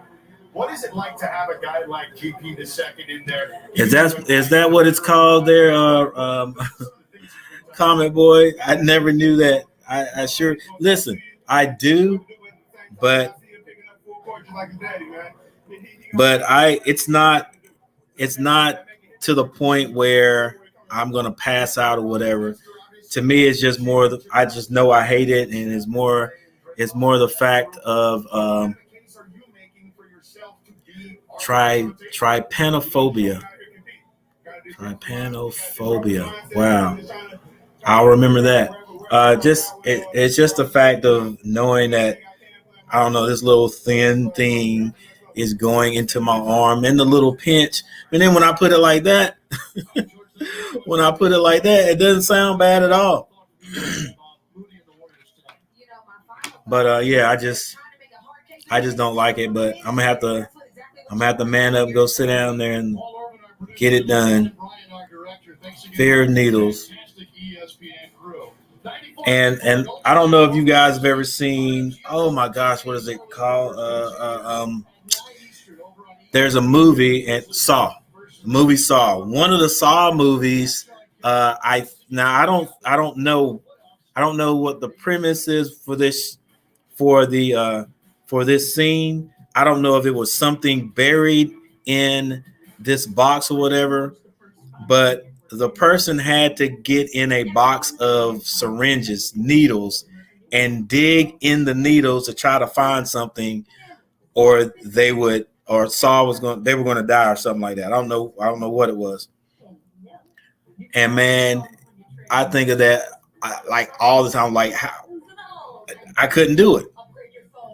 What is it like to have a guy like GP the second in there? Is that what it's called there, Comment Boy? I never knew that. I sure listen. I do, but it's not to the point where I'm gonna pass out or whatever. To me, it's just more. I just know I hate it, and it's more the fact of trypanophobia. Trypanophobia. Wow, I'll remember that. It's just the fact of knowing that, I don't know, this little thin thing is going into my arm and the little pinch. And then when I put it like that, it doesn't sound bad at all. But yeah, I just don't like it. But I'm gonna have to man up and go sit down there and get it done. Fear of needles. And I don't know if you guys have ever seen, oh my gosh, what is it called? There's a movie at Saw. Movie Saw. One of the Saw movies. I don't know what the premise is for this scene. I don't know if it was something buried in this box or whatever, but the person had to get in a box of syringes, needles, and dig in the needles to try to find something, or they were going to die or something like that. I don't know what it was. And man, I think of that like all the time. Like, how I couldn't do it.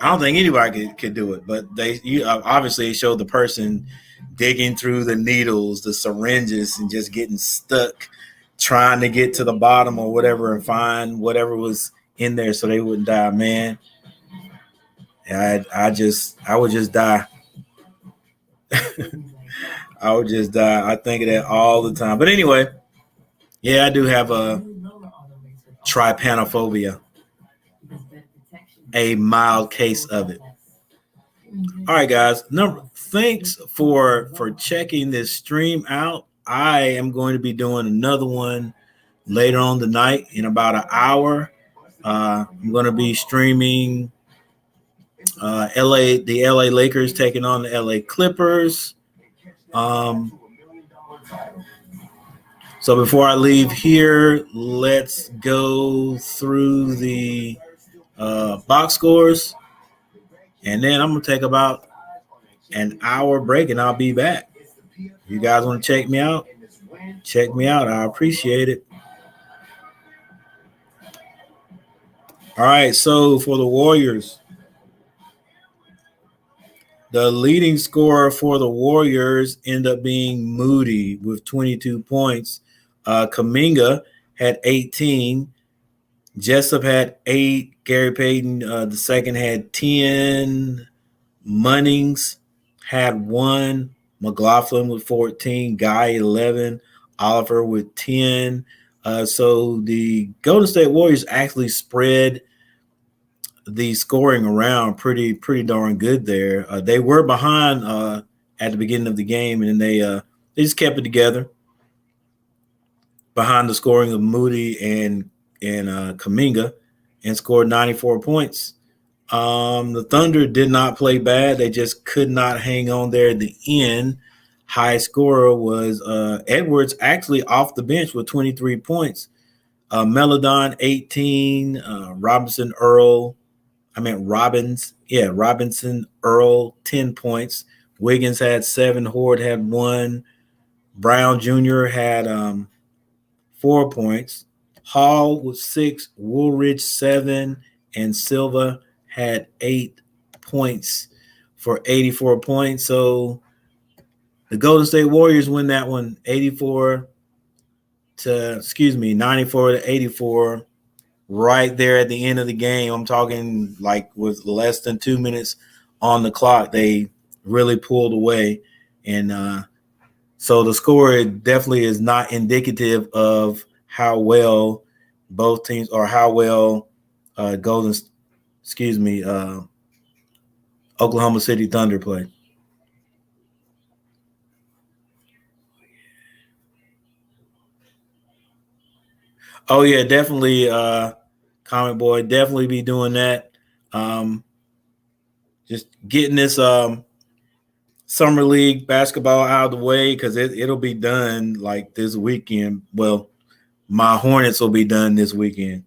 I don't think anybody could do it. But obviously showed the person digging through the needles, the syringes, and just getting stuck, trying to get to the bottom or whatever and find whatever was in there so they wouldn't die. Man, I would just die. I would just die. I think of that all the time. But anyway, yeah, I do have a trypanophobia, a mild case of it. All right, guys. Thanks for checking this stream out. I am going to be doing another one later on tonight in about an hour. I'm going to be streaming the LA Lakers taking on the LA Clippers. So before I leave here, let's go through the box scores, and then I'm going to take about an hour break, and I'll be back. If you guys want to check me out, check me out. I appreciate it. All right, so for the Warriors, the leading scorer for the Warriors ended up being Moody with 22 points. Kuminga had 18. Jessup had 8. Gary Payton the second had 10. Munnings had 1. McLaughlin with 14. Guy 11. Oliver with 10. So the Golden State Warriors actually spread the scoring around pretty darn good there. They were behind at the beginning of the game, and they just kept it together behind the scoring of Moody and Kuminga, and scored 94 points. The Thunder did not play bad. They just could not hang on there at the end. High scorer was Edwards, actually off the bench with 23 points. Melodon 18, Robinson Earl 10 points. Wiggins had 7. Horde had 1. Brown Jr. had 4 points. Hall with 6. Woolridge 7, and Silva had 8 points for 84 points. So the Golden State Warriors win that one 94 to 84, right there at the end of the game. I'm talking like with less than 2 minutes on the clock, they really pulled away. And so the score definitely is not indicative of how well both teams or how well Oklahoma City Thunder play. Oh yeah, definitely. Comic Boy, definitely be doing that. Just getting this summer league basketball out of the way because it'll be done like this weekend. Well, my Hornets will be done this weekend,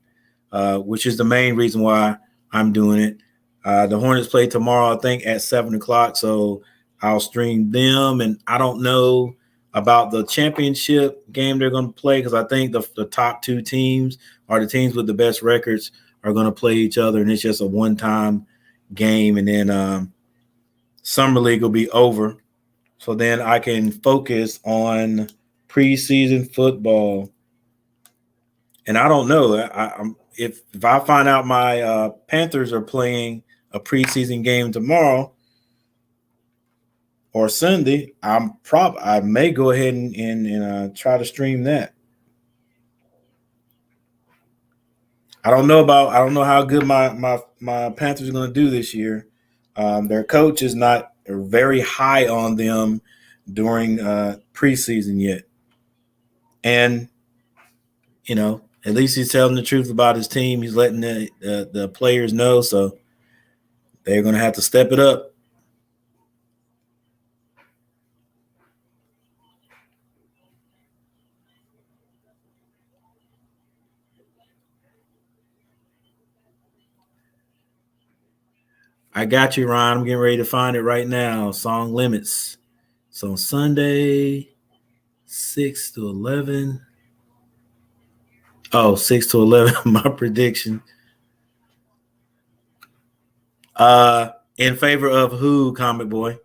which is the main reason why I'm doing it. The Hornets play tomorrow, I think, at 7:00. So I'll stream them, and I don't know about the championship game they're going to play because I think the top two teams are the teams with the best records are going to play each other, and it's just a one-time game, and then summer league will be over. So then I can focus on preseason football. And I don't know if I find out my Panthers are playing a preseason game tomorrow or Sunday, I may go ahead and try to stream that. I don't know how good my Panthers are going to do this year. Their coach is not very high on them during preseason yet. And, at least he's telling the truth about his team. He's letting the players know, so they're going to have to step it up. I got you, Ron. I'm getting ready to find it right now. Song Limits. It's on Sunday, 6 to 11. Oh, 6 to 11, my prediction. In favor of who, Comic Boy?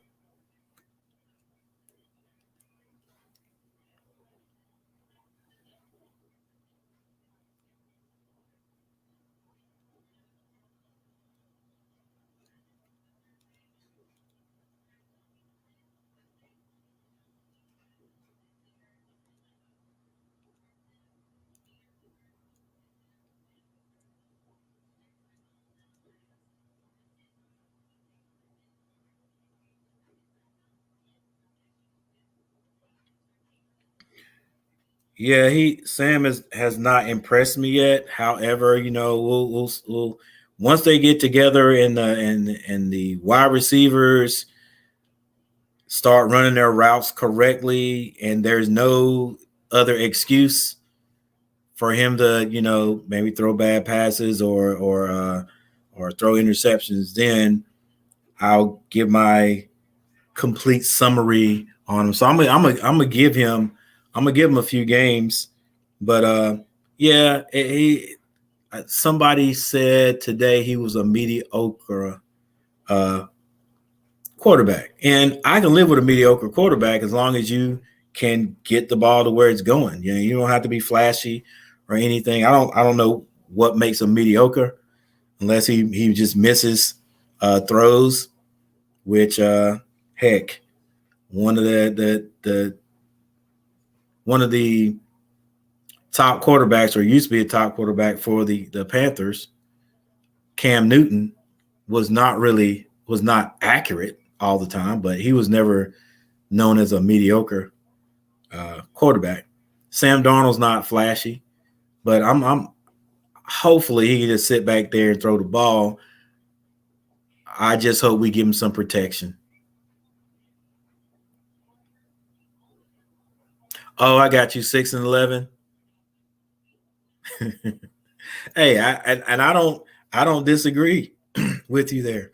Yeah, Sam has not impressed me yet. However, we'll once they get together and the wide receivers start running their routes correctly, and there's no other excuse for him to maybe throw bad passes or throw interceptions, then I'll give my complete summary on him. So I'm gonna give him a few games, but somebody said today he was a mediocre quarterback, and I can live with a mediocre quarterback as long as you can get the ball to where it's going. You don't have to be flashy or anything. I don't know what makes him mediocre unless he just misses throws, which heck, one of the top quarterbacks, or used to be a top quarterback for the Panthers, Cam Newton, was not accurate all the time, but he was never known as a mediocre quarterback. Sam Darnold's not flashy, but I'm hopefully he can just sit back there and throw the ball. I just hope we give him some protection. Oh, I got you, 6 and 11. Hey, I don't disagree with you there.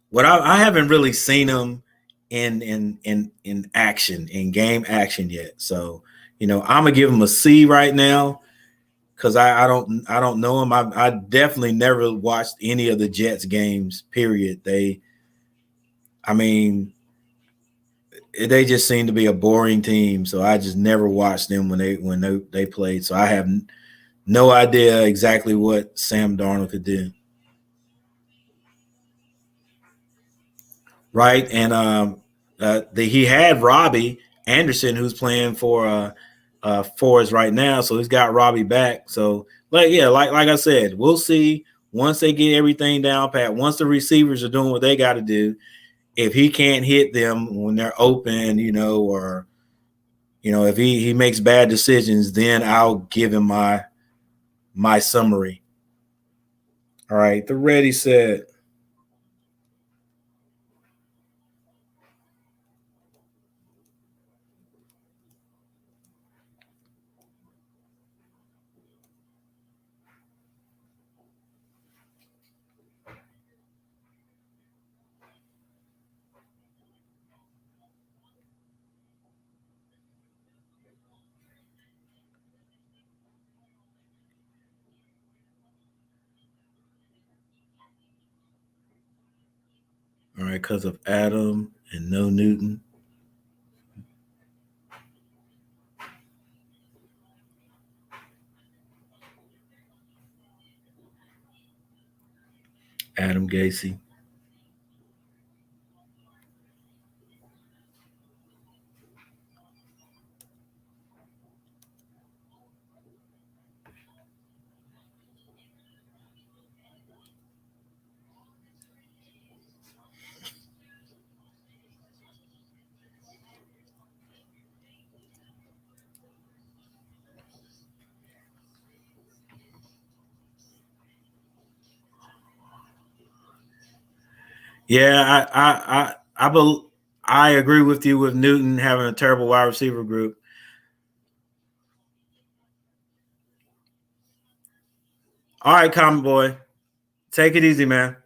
What I haven't really seen him in action, in game action yet. So, I'm gonna give him a C right now. because I don't know him. I definitely never watched any of the Jets games. Period. They just seem to be a boring team. So I just never watched them when they played. So I have no idea exactly what Sam Darnold could do. Right, and he had Robbie Anderson, who's playing for us right now. So he's got Robbie back. So like I said, we'll see once they get everything down pat. Once the receivers are doing what they got to do, if he can't hit them when they're open, or if he makes bad decisions, then I'll give him my summary. All right, the ready set. All right, because of Adam and no Newton. Adam Gase. Yeah, I agree with you with Newton having a terrible wide receiver group. All right, Common Boy, take it easy, man.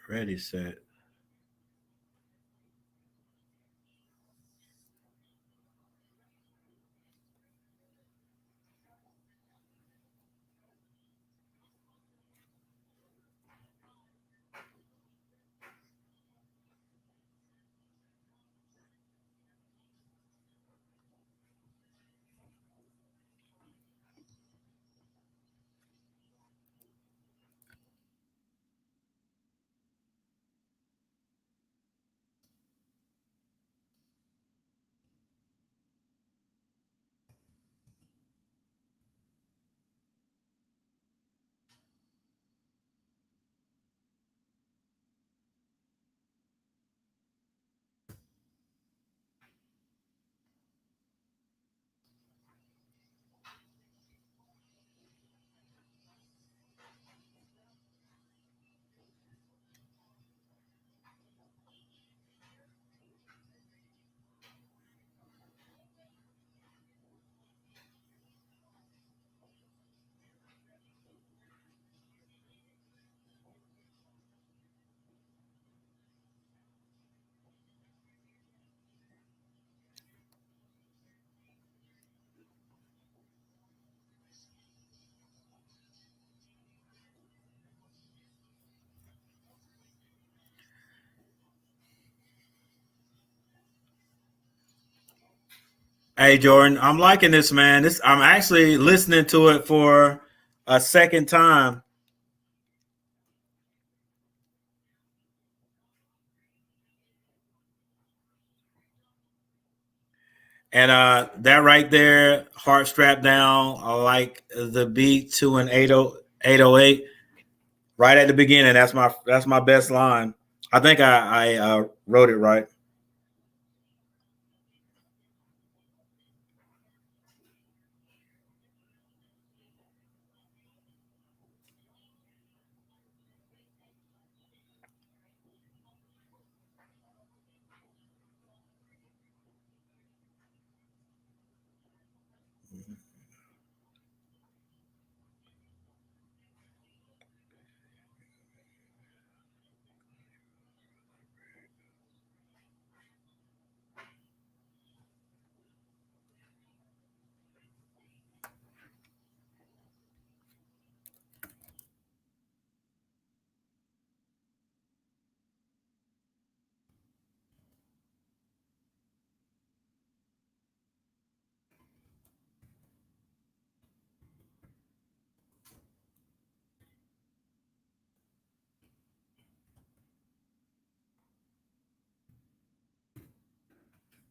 Ready, set. Hey, Jordan, I'm liking this, man. I'm actually listening to it for a second time. And that right there, heart strapped down. I like the beat to an 808 right at the beginning. That's my best line. I think I wrote it right.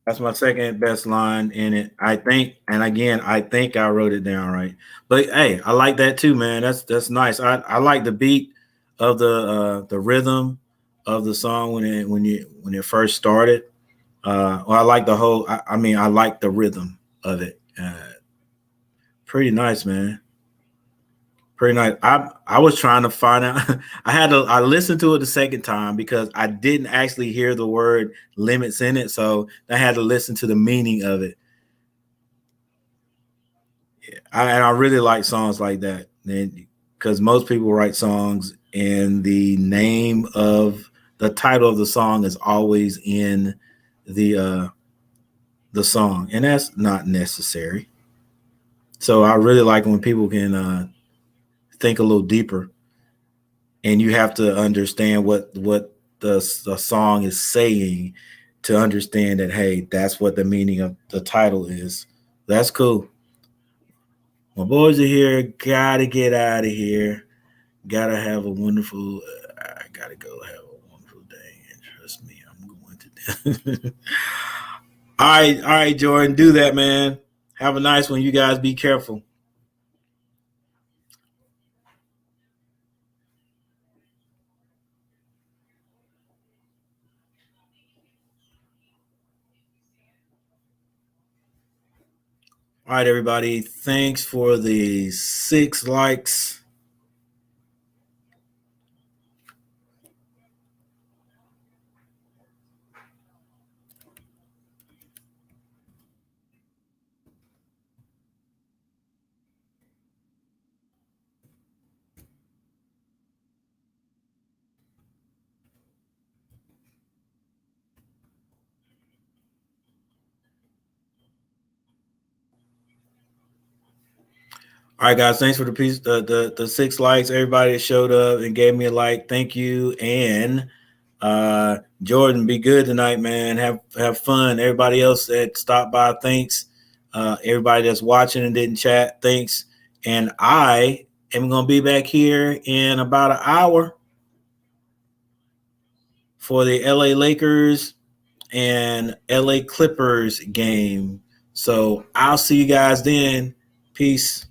That's my second best line in it, I think. And again, I think I wrote it down right. But hey, I like that too, man. That's nice. I like the beat of the rhythm of the song when it first started. Well, I like the whole. I mean, I like the rhythm of it. Pretty nice, man. Pretty nice. I was trying to find out. I listened to it the second time because I didn't actually hear the word limits in it, so I had to listen to the meaning of it. Yeah, and I really like songs like that, because most people write songs and the name of the title of the song is always in the song, and that's not necessary. So I really like when people can think a little deeper, and you have to understand what the song is saying to understand that, hey, that's what the meaning of the title is. That's cool. My boys are here. Gotta get out of here. Gotta have a wonderful. I gotta go have a wonderful day, and trust me, I'm going to. All right, Jordan, do that, man. Have a nice one. You guys be careful. All right, everybody. Thanks for the 6 likes. All right, guys. Thanks for the 6 likes. Everybody that showed up and gave me a like. Thank you. And Jordan, be good tonight, man. Have fun. Everybody else that stopped by, thanks. Everybody that's watching and didn't chat, thanks. And I am gonna be back here in about an hour for the LA Lakers and LA Clippers game. So I'll see you guys then. Peace.